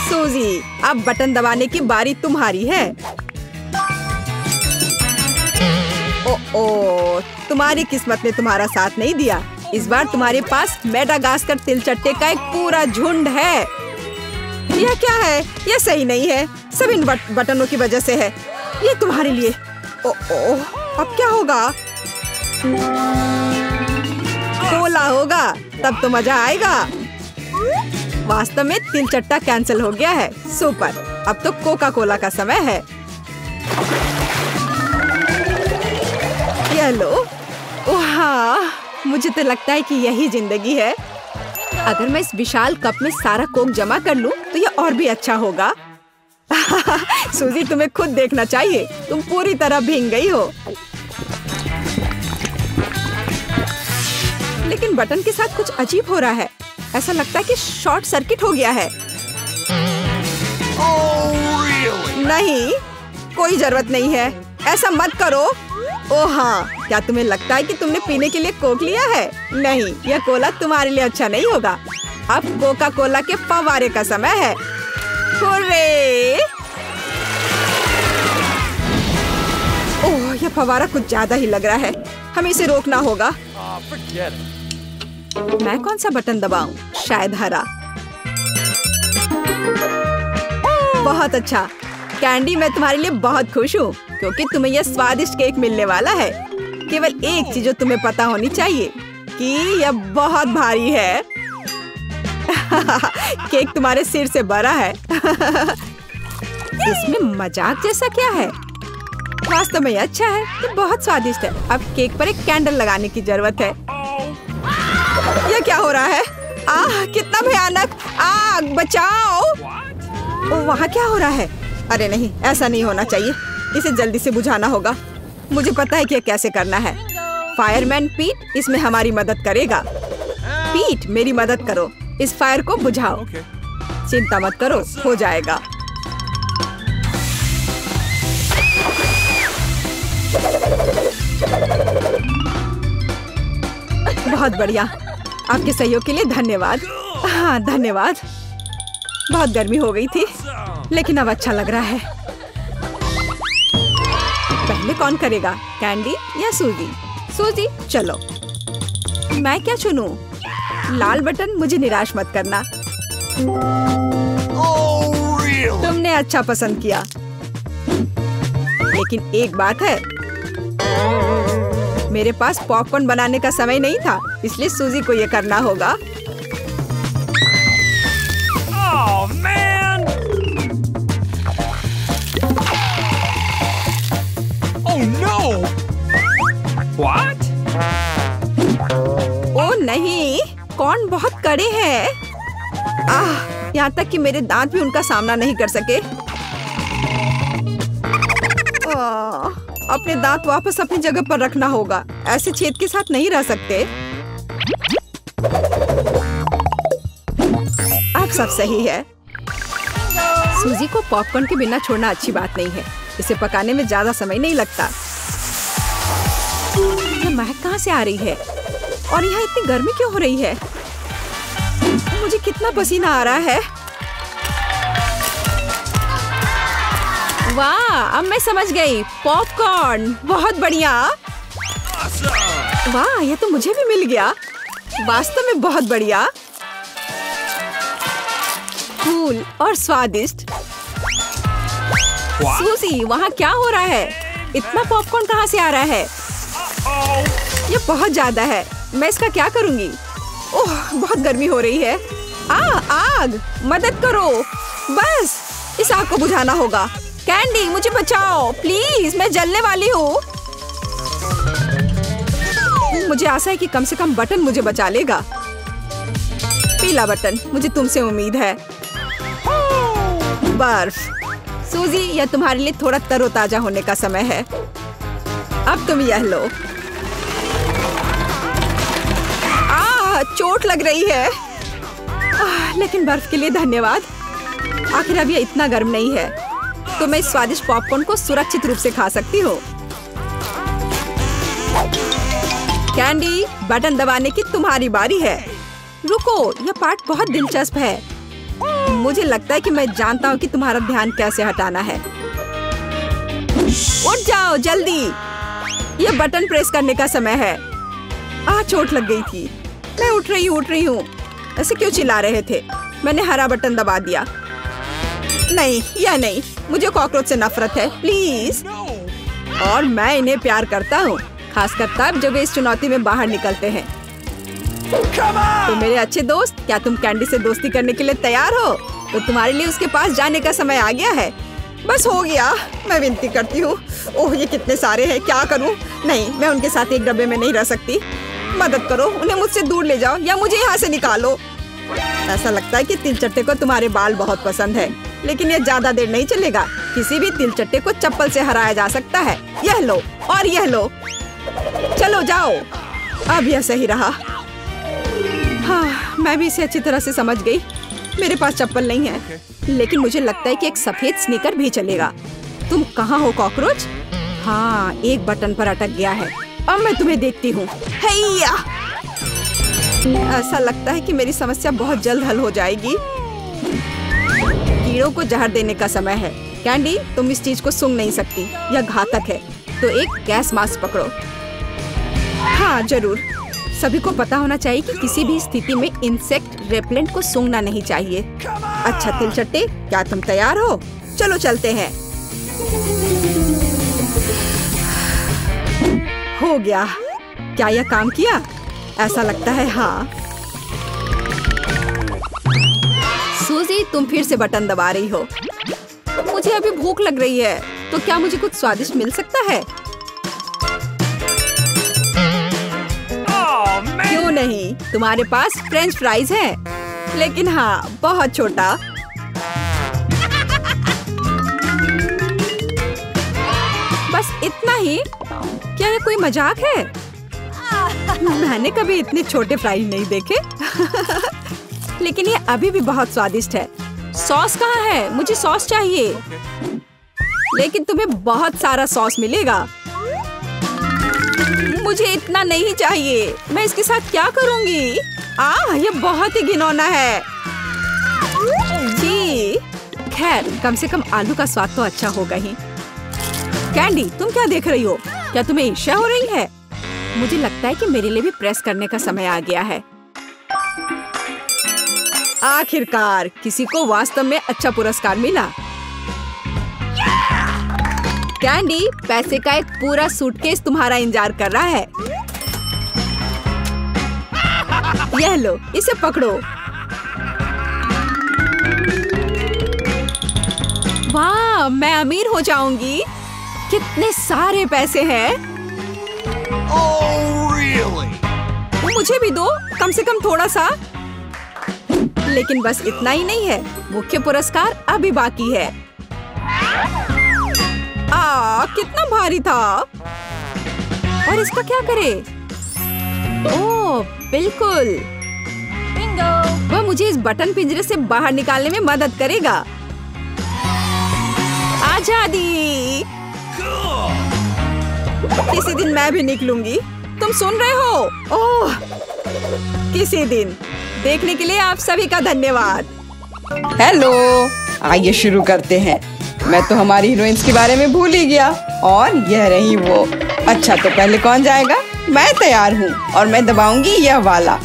सूजी, अब बटन दबाने की बारी तुम्हारी है। ओ, तुम्हारी किस्मत ने तुम्हारा साथ नहीं दिया। इस बार तुम्हारे पास मेडागास्कर तिलचट्टे का एक पूरा झुंड है। यह क्या है? यह सही नहीं है। सब इन बटनों की वजह से है। ये तुम्हारे लिए। अब क्या होगा? कोला होगा, तब तो मजा आएगा। वास्तव में तिलचट्टा कैंसिल हो गया है। सुपर। अब तो कोका कोला का समय है। ये लो। हाँ, मुझे तो लगता है कि यही जिंदगी है। अगर मैं इस विशाल कप में सारा कोक जमा कर लूं, तो ये और भी अच्छा होगा। सूजी, तुम्हें खुद देखना चाहिए। तुम पूरी तरह भीग गई हो। लेकिन बटन के साथ कुछ अजीब हो रहा है। ऐसा लगता है कि शॉर्ट सर्किट हो गया है। नहीं, कोई जरूरत नहीं है। ऐसा मत करो। ओह हाँ, क्या तुम्हें लगता है कि तुमने पीने के लिए कोक लिया है? नहीं, यह कोला तुम्हारे लिए अच्छा नहीं होगा। अब कोका कोला के फव्वारे का समय है। हुर्रे! ओह, यह फव्वारा कुछ ज्यादा ही लग रहा है। हमें इसे रोकना होगा। मैं कौन सा बटन दबाऊं? शायद हरा। बहुत अच्छा कैंडी, मैं तुम्हारे लिए बहुत खुश हूँ क्योंकि तुम्हें यह स्वादिष्ट केक मिलने वाला है। केवल एक चीज जो तुम्हें पता होनी चाहिए कि यह बहुत भारी है। केक तुम्हारे सिर से बड़ा है। इसमें मजाक जैसा क्या है? वास्तव में अच्छा है। ये बहुत स्वादिष्ट है। अब केक पर एक कैंडल लगाने की जरूरत है। यह क्या हो रहा है? कितना भयानक! आग, बचाओ! वहाँ क्या हो रहा है? अरे नहीं, ऐसा नहीं होना चाहिए। इसे जल्दी से बुझाना होगा। मुझे पता है कि यह कैसे करना है। फायरमैन पीट इसमें हमारी मदद करेगा। पीट, मेरी मदद करो। इस फायर को बुझाओ। चिंता मत करो, हो जाएगा। बहुत बढ़िया। आपके सहयोग के लिए धन्यवाद। हाँ, धन्यवाद। बहुत गर्मी हो गई थी, लेकिन अब अच्छा लग रहा है। में कौन करेगा, कैंडी या सूजी? सूजी। चलो मैं क्या चुनूं? लाल बटन। मुझे निराश मत करना। तुमने अच्छा पसंद किया, लेकिन एक बात है, मेरे पास पॉपकॉर्न बनाने का समय नहीं था, इसलिए सूजी को ये करना होगा। Oh man! Oh no! What? ओ नहीं, कॉर्न बहुत कड़े हैं। यहाँ तक कि मेरे दांत भी उनका सामना नहीं कर सके। अपने दांत वापस अपनी जगह पर रखना होगा। ऐसे छेद के साथ नहीं रह सकते। अब सब सही है। सूजी को पॉपकॉर्न के बिना छोड़ना अच्छी बात नहीं है। इसे पकाने में ज्यादा समय नहीं लगता। ये महक कहाँ से आ रही है? और यहाँ इतनी गर्मी क्यों हो रही है? मुझे कितना पसीना आ रहा है। वाह, अब मैं समझ गई। पॉपकॉर्न, बहुत बढ़िया। वाह, ये तो मुझे भी मिल गया। वास्तव में बहुत बढ़िया, कूल और स्वादिष्ट। सूजी, वहाँ क्या हो रहा है? इतना पॉपकॉर्न कहाँ से आ रहा है? ये बहुत ज्यादा है। मैं इसका क्या करूँगी? ओह, बहुत गर्मी हो रही है। आग! मदद करो, बस इस आग को बुझाना होगा। कैंडी, मुझे बचाओ प्लीज, मैं जलने वाली हूँ। मुझे आशा है कि कम से कम बटन मुझे बचा लेगा। पीला बटन, मुझे तुमसे उम्मीद है। बर्फ। सूजी, यह तुम्हारे लिए थोड़ा तरोताजा होने का समय है। अब तुम यह लो। चोट लग रही है। लेकिन बर्फ के लिए धन्यवाद। आखिर अब यह इतना गर्म नहीं है, तो मैं इस स्वादिष्ट पॉपकॉर्न को सुरक्षित रूप से खा सकती हूँ। कैंडी, बटन दबाने की तुम्हारी बारी है। रुको, यह पार्ट बहुत दिलचस्प है। मुझे लगता है कि मैं जानता हूँ कि तुम्हारा ध्यान कैसे हटाना है। उठ जाओ जल्दी, यह बटन प्रेस करने का समय है। चोट लग गई थी। मैं उठ रही हूँ। ऐसे क्यों चिल्ला रहे थे? मैंने हरा बटन दबा दिया। नहीं, यह नहीं, मुझे कॉकरोच से नफरत है, प्लीज। और मैं इन्हें प्यार करता हूँ, खासकर तब जब वे इस चुनौती में बाहर निकलते हैं। तो मेरे अच्छे दोस्त, क्या तुम कैंडी से दोस्ती करने के लिए तैयार हो? तो तुम्हारे लिए उसके पास जाने का समय आ गया है। बस हो गया, मैं विनती करती हूँ। ओह, ये कितने सारे हैं, क्या करूँ? नहीं, मैं उनके साथ एक डब्बे में नहीं रह सकती। मदद करो, उन्हें मुझसे दूर ले जाओ या मुझे यहाँ से निकालो। ऐसा लगता है कि तिलचट्टे को तुम्हारे बाल बहुत पसंद है, लेकिन यह ज्यादा देर नहीं चलेगा। किसी भी तिलचट्टे को चप्पल से हराया जा सकता है। यह लो और यह लो। चलो जाओ। अब यह सही रहा। हाँ, मैं भी इसे अच्छी तरह से समझ गई। मेरे पास चप्पल नहीं है, लेकिन मुझे लगता है कि एक सफेद स्नीकर भी चलेगा। तुम कहाँ हो कॉकरोच? हाँ, एक बटन पर अटक गया है। अब मैं तुम्हें देखती हूँ। हैया! ऐसा लगता है कि मेरी समस्या बहुत जल्द हल हो जाएगी। कीड़ों को जहर देने का समय है। कैंडी, तुम इस चीज को सूंघ नहीं सकती, यह घातक है। तो एक गैस मास्क पकड़ो। हाँ जरूर, सभी को पता होना चाहिए कि किसी भी स्थिति में इंसेक्ट रेपेलेंट को सूंघना नहीं चाहिए। अच्छा तिलचट्टे, क्या तुम तैयार हो? चलो चलते हैं। हो गया। क्या यह काम किया? ऐसा लगता है हाँ। सूजी, तुम फिर से बटन दबा रही हो। मुझे अभी भूख लग रही है, तो क्या मुझे कुछ स्वादिष्ट मिल सकता है? क्यों नहीं, तुम्हारे पास फ्रेंच फ्राइज है, लेकिन हाँ, बहुत छोटा। बस इतना ही? क्या ये कोई मजाक है? मैंने कभी इतने छोटे फ्राइज नहीं देखे। लेकिन ये अभी भी बहुत स्वादिष्ट है। सॉस कहाँ है? मुझे सॉस चाहिए। लेकिन तुम्हें बहुत सारा सॉस मिलेगा। मुझे इतना नहीं चाहिए। मैं इसके साथ क्या करूंगी? ये बहुत ही घिनौना है। जी, खैर कम से कम आलू का स्वाद तो अच्छा होगा ही। कैंडी, तुम क्या देख रही हो? क्या तुम्हें ईर्ष्या हो रही है? मुझे लगता है कि मेरे लिए भी प्रेस करने का समय आ गया है। आखिरकार किसी को वास्तव में अच्छा पुरस्कार मिला। कैंडी, पैसे का एक पूरा सूटकेस तुम्हारा इंतजार कर रहा है। यह लो, इसे पकड़ो। वाह, मैं अमीर हो जाऊंगी। कितने सारे पैसे हैं। Oh, really? मुझे भी दो, कम से कम थोड़ा सा। लेकिन बस इतना ही नहीं है, मुख्य पुरस्कार अभी बाकी है। कितना भारी था। और इसका क्या करे? ओह, बिल्कुल। वह मुझे इस बटन पिंजरे से बाहर निकालने में मदद करेगा। आजादी। किसी दिन मैं भी निकलूंगी। तुम सुन रहे हो? ओह, किसी दिन। देखने के लिए आप सभी का धन्यवाद। हेलो, आइए शुरू करते हैं। मैं तो हमारी हीरोइंस के बारे में भूल ही गया। और यह रही वो। अच्छा, तो पहले कौन जाएगा? मैं तैयार हूँ और मैं दबाऊंगी यह वाला।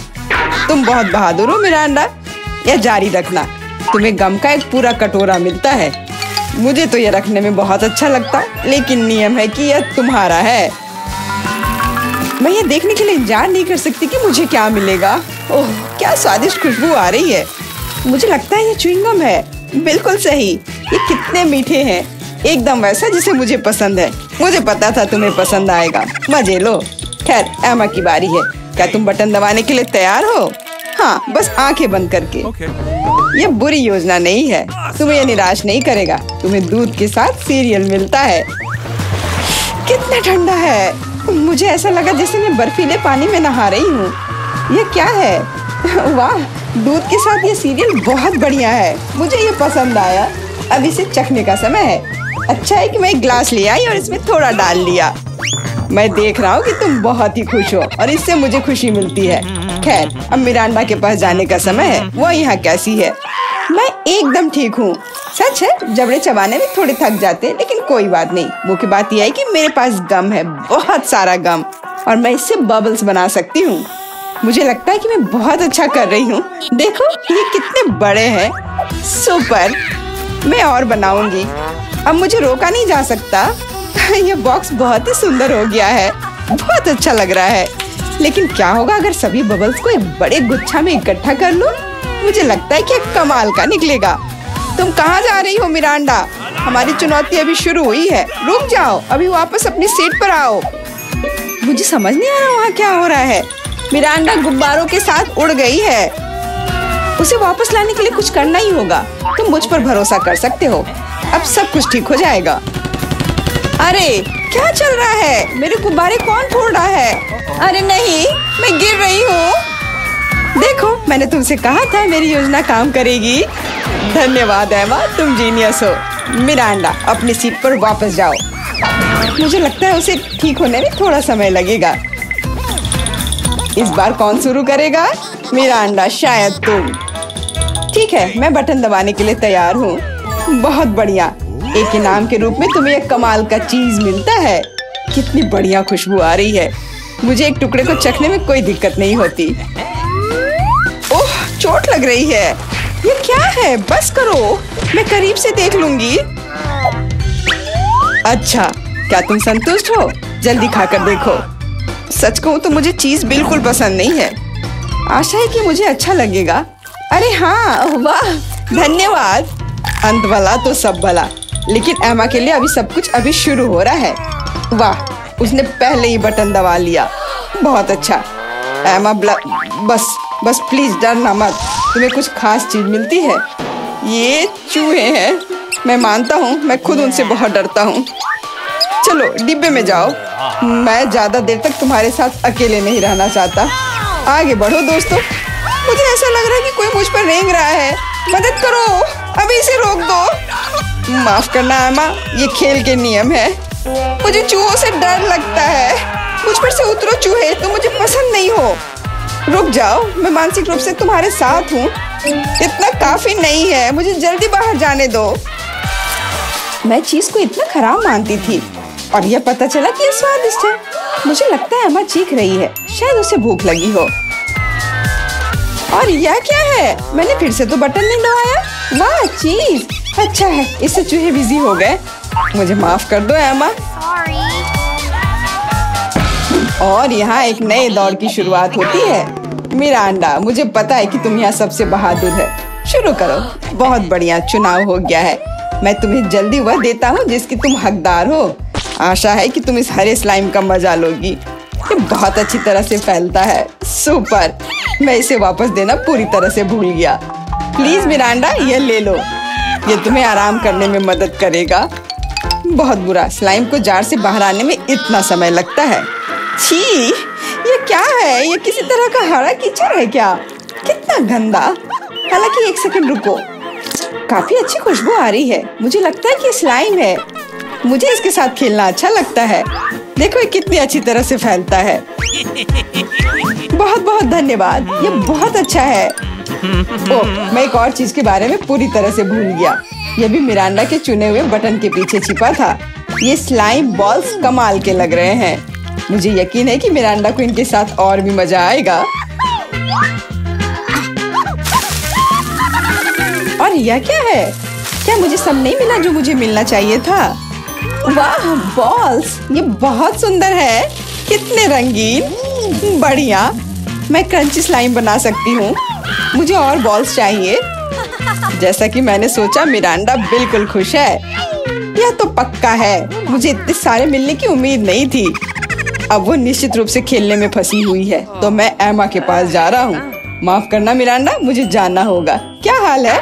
तुम बहुत बहादुर हो मिरांडा, यह जारी रखना। तुम्हें गम का एक पूरा कटोरा मिलता है। मुझे तो यह रखने में बहुत अच्छा लगता, लेकिन नियम है कि यह तुम्हारा है। मैं ये देखने के लिए इंतजार नहीं कर सकती कि मुझे क्या मिलेगा। ओह, क्या स्वादिष्ट खुशबू आ रही है। मुझे लगता है ये च्युइंगम है। बिल्कुल सही। ये कितने मीठे हैं, एकदम वैसा जिसे मुझे पसंद है। मुझे पता था तुम्हें पसंद आएगा। मजे लो। खैर, एमा की बारी है। क्या तुम बटन दबाने के लिए तैयार हो? हाँ, बस आंखें बंद करके। Okay. ये बुरी योजना नहीं है। तुम्हें ये निराश नहीं करेगा। तुम्हें दूध के साथ सीरियल मिलता है। कितना ठंडा है। मुझे ऐसा लगा जैसे मैं बर्फीले पानी में नहा रही हूँ। ये क्या है? वाह, दूध के साथ ये सीरियल बहुत बढ़िया है। मुझे ये पसंद आया। अब इसे चखने का समय है। अच्छा है कि मैं एक ग्लास ले आई और इसमें थोड़ा डाल लिया। मैं देख रहा हूँ कि तुम बहुत ही खुश हो और इससे मुझे खुशी मिलती है। खैर, अब मिरांडा के पास जाने का समय है। वो यहाँ कैसी है? मैं एकदम ठीक हूँ। सच है, जबड़े चबाने में थोड़े थक जाते हैं, लेकिन कोई बात नहीं। मुख्य बात यह है कि मेरे पास गम है, बहुत सारा गम, और मैं इससे बबल्स बना सकती हूँ। मुझे लगता है कि मैं बहुत अच्छा कर रही हूँ। देखो, ये कितने बड़े हैं। सुपर। मैं और बनाऊंगी। अब मुझे रोका नहीं जा सकता। ये बॉक्स बहुत ही सुंदर हो गया है। बहुत अच्छा लग रहा है। लेकिन क्या होगा अगर सभी बबल्स को एक बड़े गुच्छा में इकट्ठा कर लूं? मुझे लगता है कि कमाल का निकलेगा। तुम कहाँ जा रही हो मिरांडा? हमारी चुनौती अभी शुरू हुई है। रुक जाओ, अभी वापस अपनी सीट पर आओ। मुझे समझ नहीं आ रहा वहाँ क्या हो रहा है। मिरांडा गुब्बारों के साथ उड़ गई है। उसे वापस लाने के लिए कुछ करना ही होगा। तुम मुझ पर भरोसा कर सकते हो। अब सब कुछ ठीक हो जाएगा। अरे, क्या चल रहा है? मेरे गुब्बारे कौन फोड़ रहा है? अरे नहीं, मैं गिर रही हूँ। देखो, मैंने तुमसे कहा था मेरी योजना काम करेगी। धन्यवाद एमा, तुम जीनियस हो। मिरांडा, अपनी सीट पर वापस जाओ। मुझे लगता है उसे ठीक होने में थोड़ा समय लगेगा। इस बार कौन शुरू करेगा? मिरांडा, शायद तुम। ठीक है, मैं बटन दबाने के लिए तैयार हूँ। बहुत बढ़िया। एक इनाम के रूप में तुम्हें एक कमाल का चीज मिलता है। कितनी बढ़िया खुशबू आ रही है। मुझे एक टुकड़े को चखने में कोई दिक्कत नहीं होती। ओह, चोट लग रही है। ये क्या है? बस करो, मैं करीब से देख लूंगी। अच्छा, क्या तुम संतुष्ट हो? जल्दी खाकर देखो। सच कहूँ तो मुझे चीज बिल्कुल पसंद नहीं है। आशा है कि मुझे अच्छा लगेगा। अरे हाँ, वाह, धन्यवाद। अंत भला तो सब भला। लेकिन एमा के लिए अभी सब कुछ अभी शुरू हो रहा है। वाह, उसने पहले ही बटन दबा लिया। बहुत अच्छा। एमा, बस प्लीज डरना मत। तुम्हें कुछ खास चीज मिलती है। ये चूहे हैं। मैं मानता हूँ, मैं खुद उनसे बहुत डरता हूँ। चलो डिब्बे में जाओ। मैं ज्यादा देर तक तुम्हारे साथ अकेले नहीं रहना चाहता। आगे बढ़ो दोस्तों। मुझे ऐसा लग रहा है कि कोई मुझ पर रेंग रहा है। मदद करो, अभी इसे रोक दो। माफ करना एमा, ये खेल के नियम है। मुझे चूहों से डर लगता है। मुझ पर से उतरो चूहे, तुम मुझे पसंद नहीं हो। रुक जाओ, मैं मानसिक रूप से तुम्हारे साथ हूँ। इतना काफी नहीं है, मुझे जल्दी बाहर जाने दो। मैं चीज को इतना खराब मानती थी। और यह पता चला कि ये स्वादिष्ट है। मुझे लगता है अम्मा चीख रही है, शायद उसे भूख लगी हो। और यह क्या है? मैंने फिर से तो बटन नहीं दबाया। वाह चीज, अच्छा है, इससे चूहे बिजी हो गए। मुझे माफ कर दो अम्मा। और यहाँ एक नए दौर की शुरुआत होती है। मिरांडा, मुझे पता है कि तुम यहाँ सबसे बहादुर है। शुरू करो। बहुत बढ़िया, चुनाव हो गया है। मैं तुम्हें जल्दी वह देता हूँ जिसकी तुम हकदार हो। आशा है कि तुम इस हरे स्लाइम का मजा लोगी। ये बहुत अच्छी तरह से फैलता है। सुपर, मैं इसे वापस देना पूरी तरह से भूल गया। प्लीज मिरांडा, ये ले लो। ये तुम्हें आराम करने में मदद करेगा। बहुत बुरा, स्लाइम को जार से बाहर आने में इतना समय लगता है। छी, ये क्या है? ये किसी तरह का हरा कीचड़ है क्या? कितना गंदा। हालांकि एक सेकंड रुको, काफी अच्छी खुशबू आ रही है। मुझे लगता है कि स्लाइम है। मुझे इसके साथ खेलना अच्छा लगता है। देखो ये कितनी अच्छी तरह से फैलता है। बहुत बहुत धन्यवाद, ये बहुत अच्छा है। ओह, मैं एक और चीज के बारे में पूरी तरह से भूल गया। ये भी मिरांडा के चुने हुए बटन के पीछे छिपा था। ये स्लाइम बॉल्स कमाल के लग रहे हैं। मुझे यकीन है कि मिरांडा को इनके साथ और भी मजा आएगा। और यह क्या है? क्या मुझे सब नहीं मिला जो मुझे मिलना चाहिए था? वाह बॉल्स, ये बहुत सुंदर है। कितने रंगीन। बढ़िया, मैं क्रंची स्लाइम बना सकती हूँ। मुझे और बॉल्स चाहिए। जैसा कि मैंने सोचा, मिरांडा बिल्कुल खुश है। यह तो पक्का है। मुझे इतने सारे मिलने की उम्मीद नहीं थी। अब वो निश्चित रूप से खेलने में फंसी हुई है, तो मैं एमा के पास जा रहा हूँ। माफ करना मिरांडा, मुझे जाना होगा। क्या हाल है?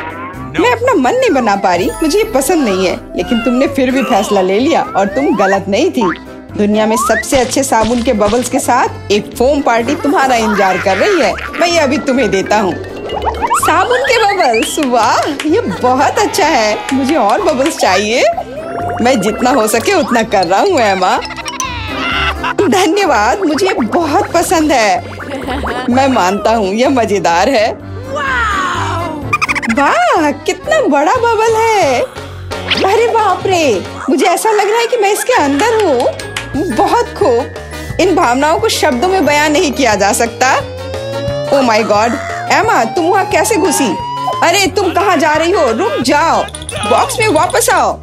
मैं अपना मन नहीं बना पा रही। मुझे ये पसंद नहीं है, लेकिन तुमने फिर भी फैसला ले लिया और तुम गलत नहीं थी। दुनिया में सबसे अच्छे साबुन के बबल्स के साथ एक फोम पार्टी तुम्हारा इंतजार कर रही है। मैं ये अभी तुम्हें देता हूँ। साबुन के बबल्स, वाह ये बहुत अच्छा है। मुझे और बबल्स चाहिए। मैं जितना हो सके उतना कर रहा हूँ एमा। धन्यवाद, मुझे ये बहुत पसंद है। मैं मानता हूँ यह मजेदार है। वाह कितना बड़ा बबल है। अरे बाप रे, मुझे ऐसा लग रहा है कि मैं इसके अंदर हूँ। बहुत खूब। इन भावनाओं को शब्दों में बयान नहीं किया जा सकता। ओह माय गॉड, एमा तुम वहाँ कैसे घुसी? अरे तुम कहाँ जा रही हो? रुक जाओ, बॉक्स में वापस आओ।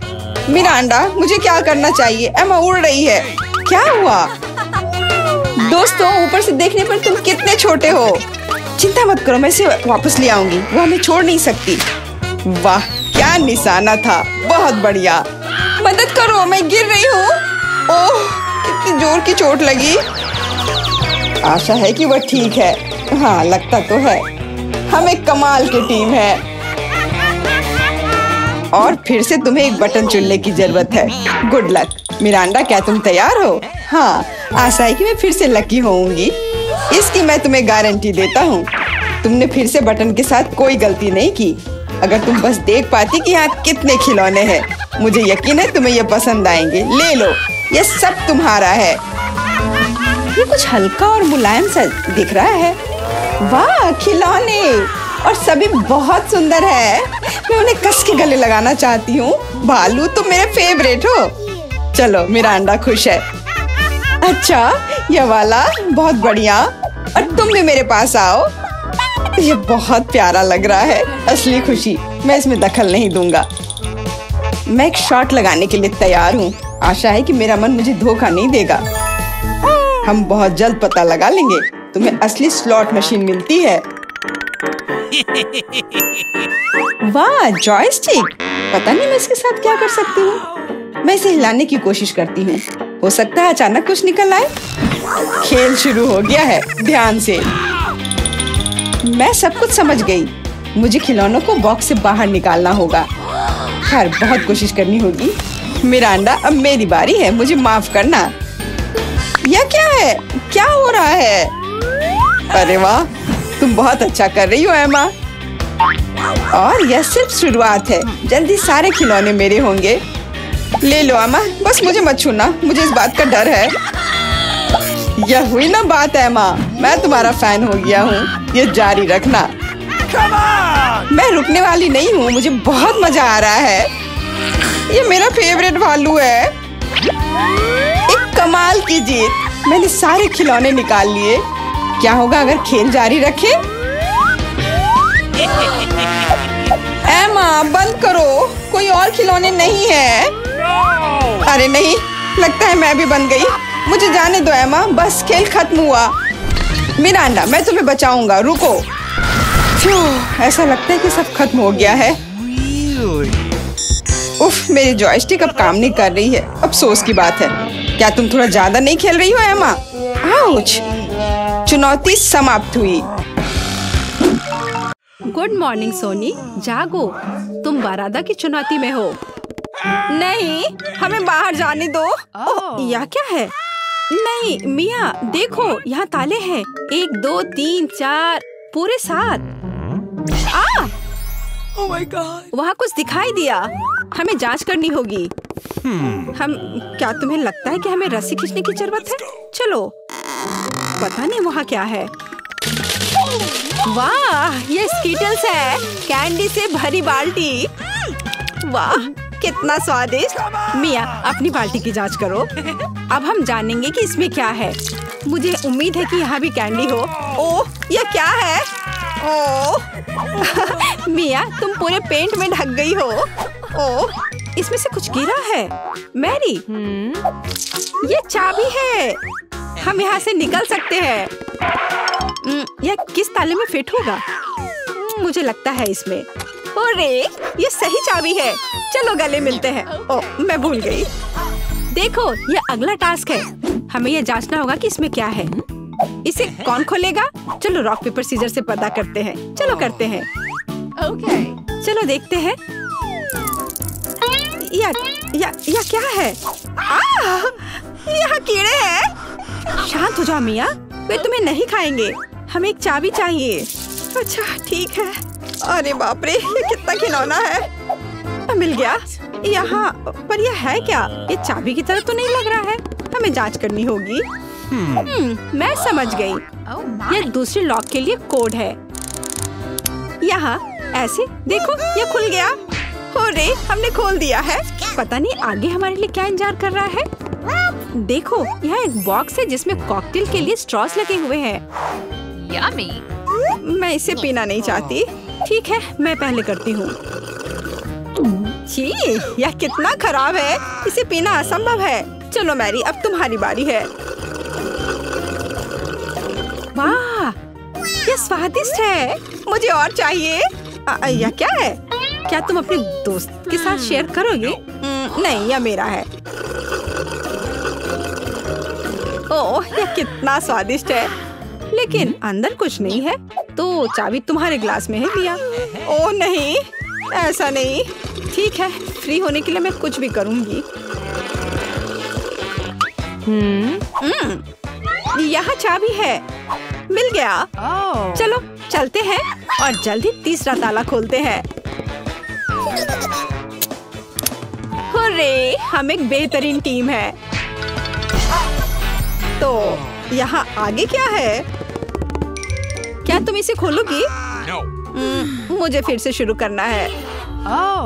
मिरांडा, मुझे क्या करना चाहिए? एमा उड़ रही है। क्या हुआ? दोस्तों, ऊपर से देखने पर तुम कितने छोटे हो। चिंता मत करो, मैं इसे वापस ले आऊंगी। वो हमें छोड़ नहीं सकती। वाह क्या निशाना था, बहुत बढ़िया। मदद करो, मैं गिर रही हूँ। ओह कितनी जोर की चोट लगी। आशा है कि वह ठीक है। हाँ लगता तो है। हम एक कमाल की टीम है। और फिर से तुम्हें एक बटन चुनने की जरूरत है। Good luck. मिरांडा, क्या तुम तैयार हो? हाँ, आशा है कि मैं फिर से लकी होऊंगी। इसकी मैं तुम्हें गारंटी देता हूँ। तुमने फिर से बटन के साथ कोई गलती नहीं की। अगर तुम बस देख पाती कि यहाँ कितने खिलौने हैं, मुझे यकीन है तुम्हें ये पसंद आएंगे। ले लो, ये सब तुम्हारा है। ये कुछ हल्का और मुलायम सा दिख रहा है। वाह खिलौने, और सभी बहुत सुंदर है। मैं उन्हें कस के गले लगाना चाहती हूँ। भालू तुम मेरे फेवरेट हो। चलो मिरांडा खुश है। अच्छा ये वाला बहुत बढ़िया। और तुम भी मेरे पास आओ। ये बहुत प्यारा लग रहा है। असली खुशी। मैं इसमें दखल नहीं दूंगा। मैं एक शॉट लगाने के लिए तैयार हूँ। आशा है कि मेरा मन मुझे धोखा नहीं देगा। हम बहुत जल्द पता लगा लेंगे। तुम्हें असली स्लॉट मशीन मिलती है। वाह जॉयस्टिक। पता नहीं मैं इसके साथ क्या कर सकती हूँ। मैं इसे हिलाने की कोशिश करती हूँ। हो सकता है अचानक कुछ निकल आए। खेल शुरू हो गया है, ध्यान से। मैं सब कुछ समझ गई। मुझे खिलौनों को बॉक्स से बाहर निकालना होगा। खैर बहुत कोशिश करनी होगी। मिरांडा, अब मेरी बारी है। मुझे माफ करना। यह क्या है? क्या हो रहा है? अरे वाह, तुम बहुत अच्छा कर रही हो एमा। और यह सिर्फ शुरुआत है। जल्दी सारे खिलौने मेरे होंगे। ले लो एमा, बस मुझे मत छूना। मुझे इस बात का डर है। यह हुई ना बात एमा। मैं तुम्हारा फैन हो गया हूँ। ये जारी रखना। मैं रुकने वाली नहीं हूँ। मुझे बहुत मजा आ रहा है। ये मेरा फेवरेट भालू है। एक कमाल की जीत। मैंने सारे खिलौने निकाल लिए। क्या होगा अगर खेल जारी रखे? एमा बंद करो, कोई और खिलौने नहीं है। No! अरे नहीं, लगता है मैं भी बन गई। मुझे जाने दो एमा, बस खेल खत्म हुआ। मिरांडा, मैं तुम्हें बचाऊंगा, रुको। फ्यू, ऐसा लगता है कि सब खत्म हो गया है। Really? उफ, मेरी जॉयस्टिक अब काम नहीं कर रही है। अफसोस की बात है। क्या तुम थोड़ा ज्यादा नहीं खेल रही हो एमा? आउच! चुनौती समाप्त हुई। गुड मॉर्निंग सोनी, जागो। तुम बारादा की चुनौती में हो। नहीं, हमें बाहर जाने दो। ओह, यह क्या है? नहीं मिया, देखो यहाँ ताले हैं। 1 2 3 4 पूरे 7। Oh my God! वहाँ कुछ दिखाई दिया। हमें जांच करनी होगी। क्या तुम्हें लगता है कि हमें रस्सी खींचने की जरूरत है? चलो, पता नहीं वहाँ क्या है। वाह, ये स्कीटल्स है, कैंडी से भरी बाल्टी। वाह, कितना स्वादिष्ट। मिया, अपनी बाल्टी की जांच करो। अब हम जानेंगे कि इसमें क्या है। मुझे उम्मीद है कि यहाँ भी कैंडी हो। ओह, यह क्या है? ओह मिया, तुम पूरे पेंट में ढक गई हो। ओह, इसमें से कुछ गिरा है। मैरी, ये चाबी है। हम यहाँ से निकल सकते हैं। यह किस ताले में फिट होगा? मुझे लगता है इसमें। ओरे, ये सही चाबी है। चलो गले मिलते हैं। ओह, मैं भूल गई। देखो, ये अगला टास्क है। हमें यह जांचना होगा कि इसमें क्या है। इसे कौन खोलेगा? चलो रॉक पेपर सीजर से पता करते हैं। चलो करते हैं। ओके, चलो देखते हैं। या क्या है? यहाँ कीड़े हैं। शांत हो जाओ मिया, वे तुम्हें नहीं खाएंगे। हमें एक चाबी चाहिए। अच्छा ठीक है। अरे बाप रे, ये कितना खिलौना है। मिल गया। यहाँ पर यह है क्या? ये चाबी की तरह तो नहीं लग रहा है। हमें जांच करनी होगी। मैं समझ गई। ये दूसरे लॉक के लिए कोड है। यहाँ ऐसे देखो, ये खुल गया। अरे, हमने खोल दिया है। पता नहीं आगे हमारे लिए क्या इंतजार कर रहा है। देखो, यहाँ एक बॉक्स है जिसमें कॉकटेल के लिए स्ट्रॉस लगे हुए हैं। यम्मी। मैं इसे पीना नहीं चाहती। ठीक है, मैं पहले करती हूँ। छी, यह कितना खराब है। इसे पीना असंभव है। चलो मैरी, अब तुम्हारी बारी है। वाह, यह स्वादिष्ट है। मुझे और चाहिए। यह क्या है? क्या तुम अपने दोस्त के साथ शेयर करोगे? नहीं, यह मेरा है। ओह, यह कितना स्वादिष्ट है। लेकिन अंदर कुछ नहीं है। तो चाबी तुम्हारे ग्लास में है मिया। ओह नहीं, ऐसा नहीं। ठीक है, फ्री होने के लिए मैं कुछ भी करूंगी। यहाँ चाबी है। मिल गया। चलो चलते हैं और जल्दी तीसरा ताला खोलते हैं। हुर्रे, हम एक बेहतरीन टीम है। तो यहाँ आगे क्या है? क्या तुम इसे खोलोगी? No. मुझे फिर से शुरू करना है।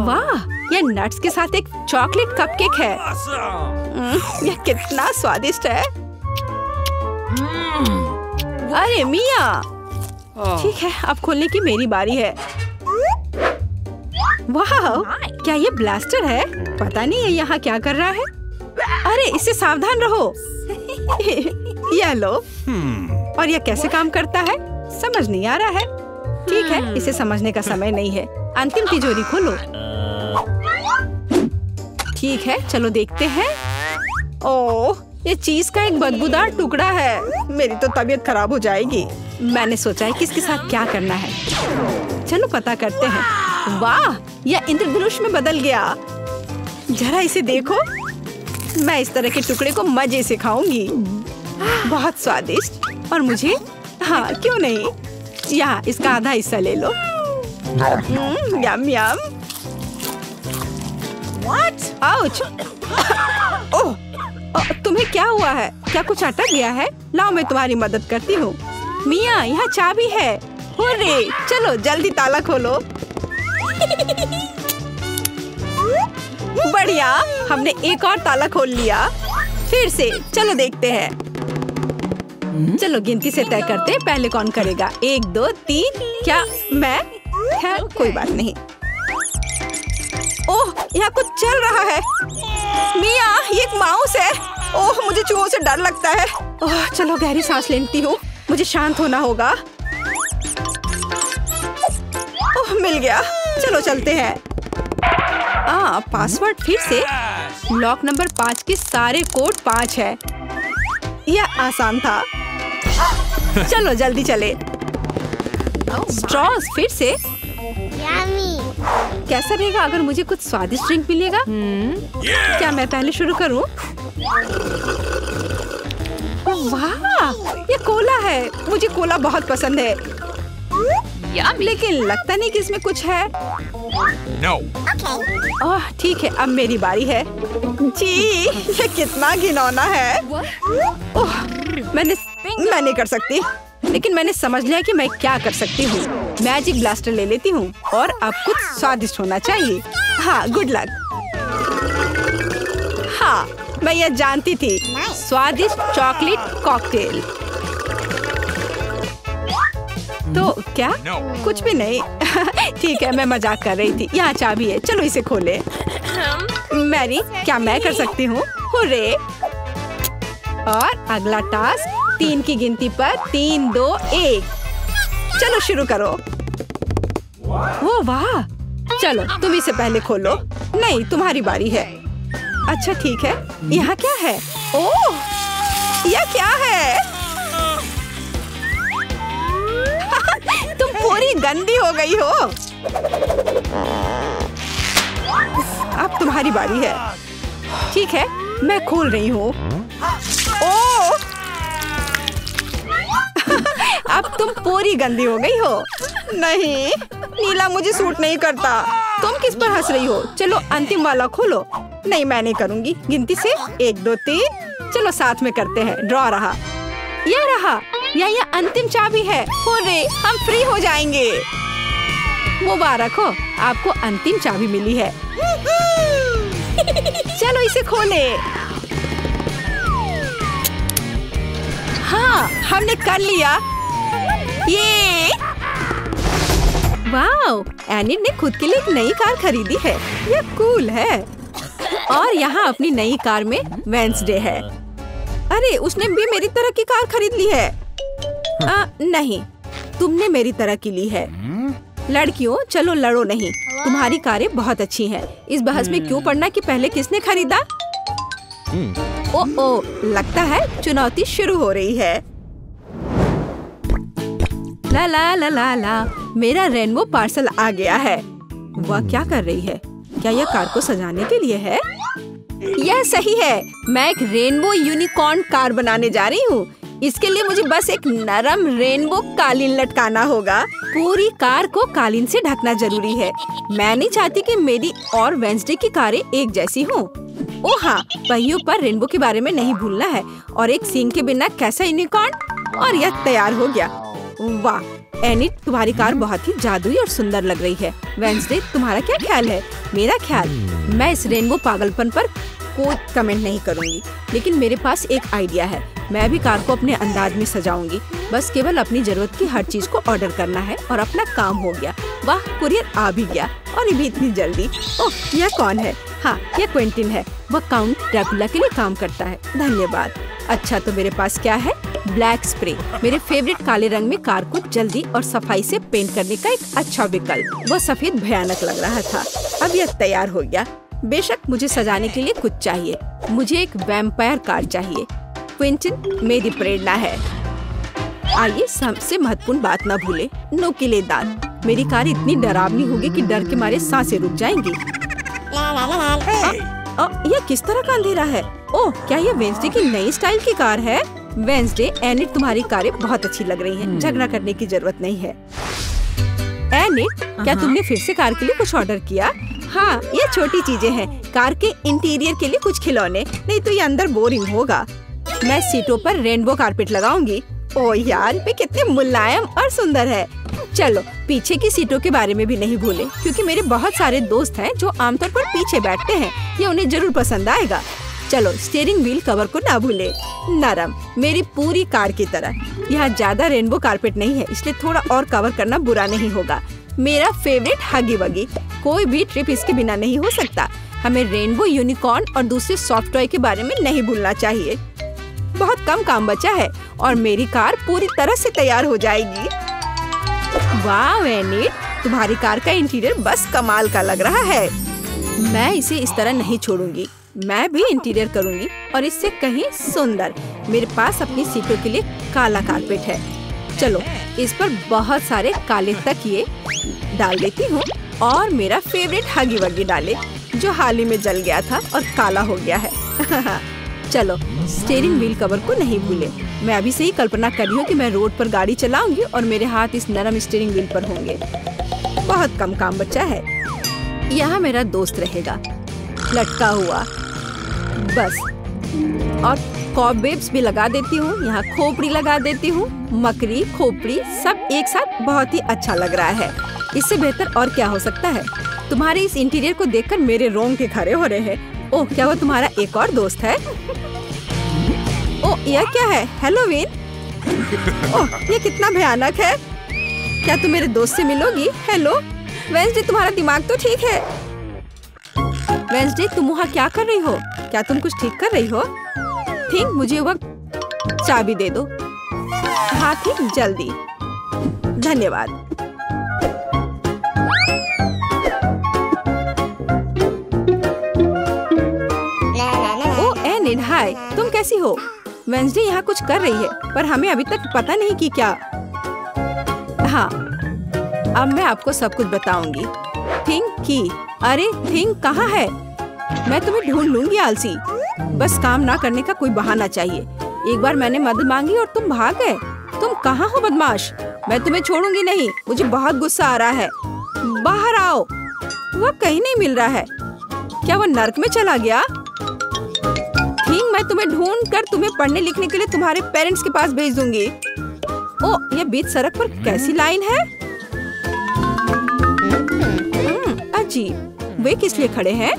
वाह, यह नट्स के साथ एक चॉकलेट कपकेक है। Awesome. यह कितना स्वादिष्ट है। अरे मिया, ठीक है, अब खोलने की मेरी बारी है। वाह, क्या ये ब्लास्टर है? पता नहीं ये यहाँ क्या कर रहा है। अरे, इससे सावधान रहो। यह लो। और यह कैसे काम करता है समझ नहीं आ रहा है। ठीक है, इसे समझने का समय नहीं है। अंतिम तिजोरी खोलो। ठीक है, चलो देखते हैं। ओह, ये चीज का एक बदबूदार टुकड़ा है। मेरी तो तबीयत खराब हो जाएगी। मैंने सोचा है कि इसके साथ क्या करना है। चलो पता करते हैं। वाह, यह इंद्रधनुष में बदल गया। जरा इसे देखो। मैं इस तरह के टुकड़े को मजे से खाऊंगी। बहुत स्वादिष्ट। और मुझे, हाँ क्यों नहीं, यहाँ इसका आधा हिस्सा ले लो। यम यम। आउच। ओह, तुम्हें क्या हुआ है? क्या कुछ अटक गया है? लाओ, मैं तुम्हारी मदद करती हूँ। मिया, यहाँ चाबी है। हुर्रे, चलो जल्दी ताला खोलो। बढ़िया, हमने एक और ताला खोल लिया। फिर से चलो देखते हैं। चलो गिनती से तय करते हैं पहले कौन करेगा। 1 2 3। क्या मैं? खैर कोई बात नहीं। ओह, यहाँ कुछ चल रहा है। मिया, ये एक माउस है। ओह, मुझे चूहों से डर लगता है। ओह, चलो गहरी सांस लेती हूँ। मुझे शांत होना होगा। ओह, मिल गया। चलो चलते हैं। पासवर्ड फिर से। लॉक नंबर 5 के सारे कोड 5 है। यह आसान था। चलो जल्दी चले। स्ट्रॉस फिर से। कैसा रहेगा अगर मुझे कुछ स्वादिष्ट ड्रिंक मिलेगा? क्या मैं पहले शुरू करूं? वाह, ये कोला है। मुझे कोला बहुत पसंद है। लेकिन लगता नहीं कि इसमें कुछ है। No. ओह, ठीक है, अब मेरी बारी है। जी, ये कितना घिनौना है। ओह, मैं नहीं कर सकती। लेकिन मैंने समझ लिया कि मैं क्या कर सकती हूँ। मैजिक ब्लास्टर ले लेती हूँ और अब कुछ स्वादिष्ट होना चाहिए। हाँ, गुड लक। हाँ, मैं यह जानती थी। स्वादिष्ट चॉकलेट कॉकटेल। तो क्या? No. कुछ भी नहीं। ठीक है, मैं मजाक कर रही थी। यहाँ चाबी है, चलो इसे खोले। मैरी, क्या मैं कर सकती हूँ? हुर्रे! और अगला टास्क 3 की गिनती पर 3 2 1। चलो शुरू करो। ओ वाह! चलो तुम इसे पहले खोलो। नहीं, तुम्हारी बारी है। अच्छा ठीक है। यहाँ क्या है? ओह, यह क्या है? तुम पूरी गंदी हो गई हो। अब तुम्हारी बारी है। ठीक है, मैं खोल रही हूँ। ओह! अब तुम पूरी गंदी हो गई हो। नहीं, नीला मुझे सूट नहीं करता। तुम किस पर हंस रही हो? चलो अंतिम वाला खोलो। नहीं, मैं नहीं करूँगी। गिनती से 1 2 3। चलो साथ में करते हैं। ड्रॉ रहा। यह रहा। यह अंतिम चाबी है। हुर्रे, हम फ्री हो जाएंगे। मुबारक हो, आपको अंतिम चाबी मिली है। चलो इसे खोले। हाँ, हमने कर लिया। ये वाओ, एनिट ने खुद के लिए एक नई कार खरीदी है। यह कूल है। और यहाँ अपनी नई कार में वेंसडे है। अरे, उसने भी मेरी तरह की कार खरीद ली है। नहीं, तुमने मेरी तरह की ली है। लड़कियों, चलो लड़ो नहीं। तुम्हारी कारें बहुत अच्छी हैं। इस बहस में क्यों पड़ना कि पहले किसने खरीदा? ओ, लगता है चुनौती शुरू हो रही है। ला ला ला ला ला, मेरा रेनबो पार्सल आ गया है। वह क्या कर रही है? क्या यह कार को सजाने के लिए है? यह सही है। मैं एक रेनबो यूनिकॉर्न कार बनाने जा रही हूँ। इसके लिए मुझे बस एक नरम रेनबो कालीन लटकाना होगा। पूरी कार को कालीन से ढकना जरूरी है। मैं नहीं चाहती कि मेरी और वेंसडे की कारें एक जैसी हों। ओह हाँ, पहियों पर रेनबो के बारे में नहीं भूलना है। और एक सींग के बिना कैसा यूनिकॉर्न। और यह तैयार हो गया। वाह एनिट, तुम्हारी कार बहुत ही जादुई और सुंदर लग रही है। वेंसडे, तुम्हारा क्या ख्याल है? मेरा ख्याल, मैं इस रेनबो पागलपन पर कोई कमेंट नहीं करूंगी। लेकिन मेरे पास एक आइडिया है। मैं भी कार को अपने अंदाज में सजाऊंगी। बस केवल अपनी जरूरत की हर चीज को ऑर्डर करना है और अपना काम हो गया। वाह, कुरियर आ भी गया और ये भी इतनी जल्दी। ओह, यह कौन है? हाँ, यह क्विंटिन है। वह काउंट ड्रैकुला के लिए काम करता है। धन्यवाद। अच्छा, तो मेरे पास क्या है? ब्लैक स्प्रे, मेरे फेवरेट काले रंग में कार को जल्दी और सफाई से पेंट करने का एक अच्छा विकल्प। वह सफेद भयानक लग रहा था। अब यह तैयार हो गया। बेशक मुझे सजाने के लिए कुछ चाहिए। मुझे एक वैम्पायर कार चाहिए। क्विंटन मेरी प्रेरणा है। आइए सबसे महत्वपूर्ण बात न भूले, नुकीले दांत। मेरी कार इतनी डरावनी होगी कि डर के मारे सांसें रुक जाएंगी। यह किस तरह का अंधेरा है? ओह, क्या यह वेंसडे की नई स्टाइल की कार है? वेंसडे, एनिट, तुम्हारी कारें बहुत अच्छी लग रही हैं। झगड़ा करने की जरूरत नहीं है। एनिट, क्या तुमने फिर से कार के लिए कुछ ऑर्डर किया? हाँ, ये छोटी चीजें हैं। कार के इंटीरियर के लिए कुछ खिलौने, नहीं तो ये अंदर बोरिंग होगा। मैं सीटों पर रेनबो कारपेट लगाऊंगी। ओह यार, वे कितने मुलायम और सुंदर है। चलो पीछे की सीटों के बारे में भी नहीं भूले, क्योंकि मेरे बहुत सारे दोस्त हैं जो आमतौर पर पीछे बैठते हैं। ये उन्हें जरूर पसंद आएगा। चलो स्टीयरिंग व्हील कवर को ना भूले, नरम, मेरी पूरी कार की तरह। यहाँ ज्यादा रेनबो कारपेट नहीं है, इसलिए थोड़ा और कवर करना बुरा नहीं होगा। मेरा फेवरेट हगी वगी, कोई भी ट्रिप इसके बिना नहीं हो सकता। हमें रेनबो यूनिकॉर्न और दूसरे सॉफ्ट टॉय के बारे में नहीं भूलना चाहिए। बहुत कम काम बचा है और मेरी कार पूरी तरह से तैयार हो जाएगी। वाह एनिट, तुम्हारी कार का इंटीरियर बस कमाल का लग रहा है। मैं इसे इस तरह नहीं छोड़ूंगी, मैं भी इंटीरियर करूंगी और इससे कहीं सुंदर। मेरे पास अपनी सीटों के लिए काला कारपेट है। चलो इस पर बहुत सारे काले तकिए डाल देती हूँ और मेरा फेवरेट हगी वगी डाले, जो हाल ही में जल गया था और काला हो गया है। चलो स्टीयरिंग व्हील कवर को नहीं भूले। मैं अभी से ही कल्पना कर रही हूँ कि मैं रोड पर गाड़ी चलाऊंगी और मेरे हाथ इस नरम स्टीयरिंग व्हील पर होंगे। बहुत कम काम बचा है। यहाँ मेरा दोस्त रहेगा लटका हुआ, बस। और कॉबवेब्स भी लगा देती हूँ, यहाँ खोपड़ी लगा देती हूँ। मकड़ी खोपड़ी सब एक साथ बहुत ही अच्छा लग रहा है। इससे बेहतर और क्या हो सकता है। तुम्हारे इस इंटीरियर को देखकर मेरे रोंगटे खड़े हो रहे हैं। ओह, क्या वो तुम्हारा एक और दोस्त है? ओह, यह क्या है? हेलोवीन? ओह, ये कितना भयानक है। क्या तुम मेरे दोस्त से मिलोगी? हेलो वेंसडे, तुम्हारा दिमाग तो ठीक है? वेंसडे, तुम वहाँ क्या कर रही हो? क्या तुम कुछ ठीक कर रही हो? थिंक, मुझे वह चाबी दे दो। हाँ थिंक, जल्दी। धन्यवाद। हाय, तुम कैसी हो? वेंसडे यहाँ कुछ कर रही है, पर हमें अभी तक पता नहीं कि क्या। हाँ, अब मैं आपको सब कुछ बताऊंगी। थिंक की, अरे थिंक कहाँ है? मैं तुम्हें ढूंढ लूंगी आलसी। बस काम ना करने का कोई बहाना चाहिए। एक बार मैंने मदद मांगी और तुम भाग गए। तुम कहाँ हो बदमाश? मैं तुम्हें छोड़ूंगी नहीं। मुझे बहुत गुस्सा आ रहा है। बाहर आओ। वह कहीं नहीं मिल रहा है। क्या वह नर्क में चला गया? मैं तुम्हें ढूंढकर तुम्हें पढ़ने लिखने के लिए तुम्हारे पेरेंट्स के पास भेज दूंगी। ओह, ये बीच सड़क पर कैसी लाइन है? अजीब, वे किस लिए खड़े हैं?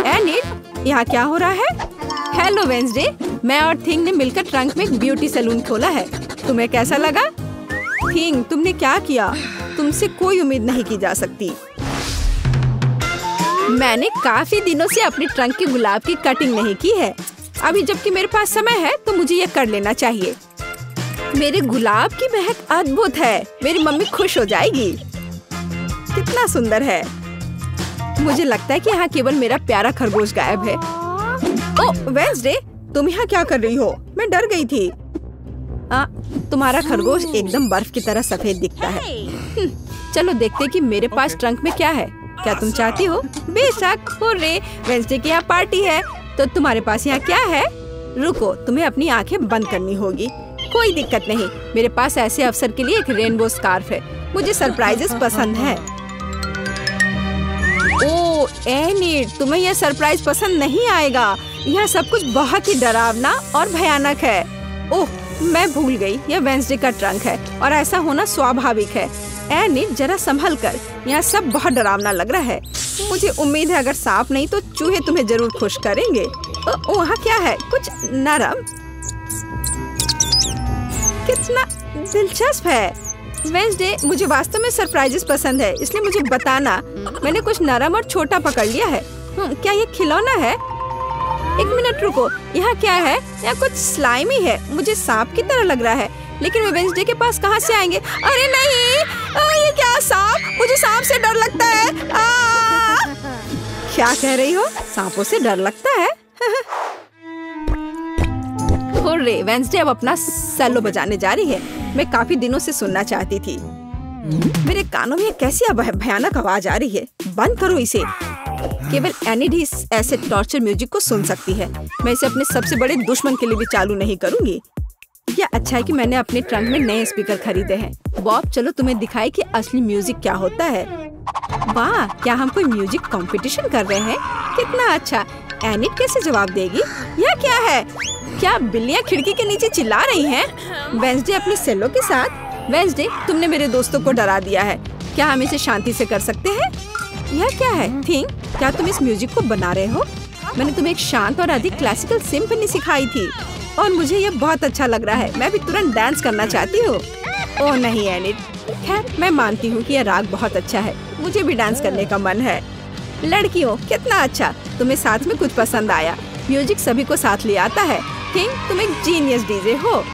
एनिट, यहाँ क्या हो रहा है? हेलो वेंसडे, मैं और थिंग ने मिलकर ट्रंक में एक ब्यूटी सैलून खोला है। तुम्हें कैसा लगा? थिंग, तुमने क्या किया? तुमसे कोई उम्मीद नहीं की जा सकती। मैंने काफी दिनों से अपने ट्रंक के गुलाब की कटिंग नहीं की है। अभी जबकि मेरे पास समय है तो मुझे ये कर लेना चाहिए। मेरे गुलाब की महक अद्भुत है। मेरी मम्मी खुश हो जाएगी। कितना सुंदर है। मुझे लगता है कि यहाँ केवल मेरा प्यारा खरगोश गायब है। ओह वेंसडे, तुम यहाँ क्या कर रही हो? मैं डर गई थी। तुम्हारा खरगोश एकदम बर्फ की तरह सफेद दिखता है। चलो देखते कि मेरे पास ट्रंक में क्या है। क्या तुम चाहती हो? बेशक। हुर्रे, वेंसडे की यहाँ पार्टी है। तो तुम्हारे पास यहाँ क्या है? रुको, तुम्हें अपनी आंखें बंद करनी होगी। कोई दिक्कत नहीं, मेरे पास ऐसे अवसर के लिए एक रेनबो स्कार्फ है। मुझे सरप्राइजेस पसंद है। ओह एनिट, तुम्हें यह सरप्राइज पसंद नहीं आएगा। यह सब कुछ बहुत ही डरावना और भयानक है। ओह, मैं भूल गई, यह वेंसडे का ट्रंक है और ऐसा होना स्वाभाविक है। एनिट, जरा संभल कर। यहाँ सब बहुत डरावना लग रहा है। मुझे उम्मीद है अगर सांप नहीं तो चूहे तुम्हें जरूर खुश करेंगे। वहाँ क्या है? कुछ नरम। कितना दिलचस्प है। वेंसडे, मुझे वास्तव में सरप्राइजेस पसंद है, इसलिए मुझे बताना। मैंने कुछ नरम और छोटा पकड़ लिया है। क्या ये खिलौना है? एक मिनट रुको, यहाँ क्या है? यहाँ कुछ स्लाइमी है। मुझे सांप की तरह लग रहा है, लेकिन वे वेंसडे के पास कहाँ से आएंगे? अरे नहीं, ये क्या सांप? मुझे सांप से डर लगता है। क्या कह रही हो? सांपों से डर लगता है? हुर्रे, वेंसडे अब अपना सेलो बजाने जा रही है। मैं काफी दिनों से सुनना चाहती थी। मेरे कानों में कैसी भयानक आवाज आ रही है। बंद करो इसे। केवल एनिट ही ऐसे टॉर्चर म्यूजिक को सुन सकती है। मैं इसे अपने सबसे बड़े दुश्मन के लिए भी चालू नहीं करूंगी। यह अच्छा है कि मैंने अपने ट्रंक में नए स्पीकर खरीदे हैं। बॉब, चलो तुम्हें दिखाए कि असली म्यूजिक क्या होता है। वाह, क्या हम कोई म्यूजिक कंपटीशन कर रहे हैं? कितना अच्छा। एनिट कैसे जवाब देगी? यह क्या है? क्या बिल्लियाँ खिड़की के नीचे चिल्ला रही हैं? वेंसडे अपने सेलो के साथ वेंसडे, तुमने मेरे दोस्तों को डरा दिया है। क्या हम इसे शांति से कर सकते हैं? यह क्या है? थिंक, क्या तुम इस म्यूजिक को बना रहे हो? मैंने तुम्हें एक शांत और अधिक क्लासिकल सिम्फनी सिखाई थी और मुझे यह बहुत अच्छा लग रहा है। मैं भी तुरंत डांस करना चाहती हूँ। ओह नहीं एनिट, खैर मैं मानती हूँ कि यह राग बहुत अच्छा है। मुझे भी डांस करने का मन है। लड़कियों, कितना अच्छा, तुम्हें साथ में कुछ पसंद आया। म्यूजिक सभी को साथ ले आता है। थिंक, तुम एक जीनियस डीजे हो।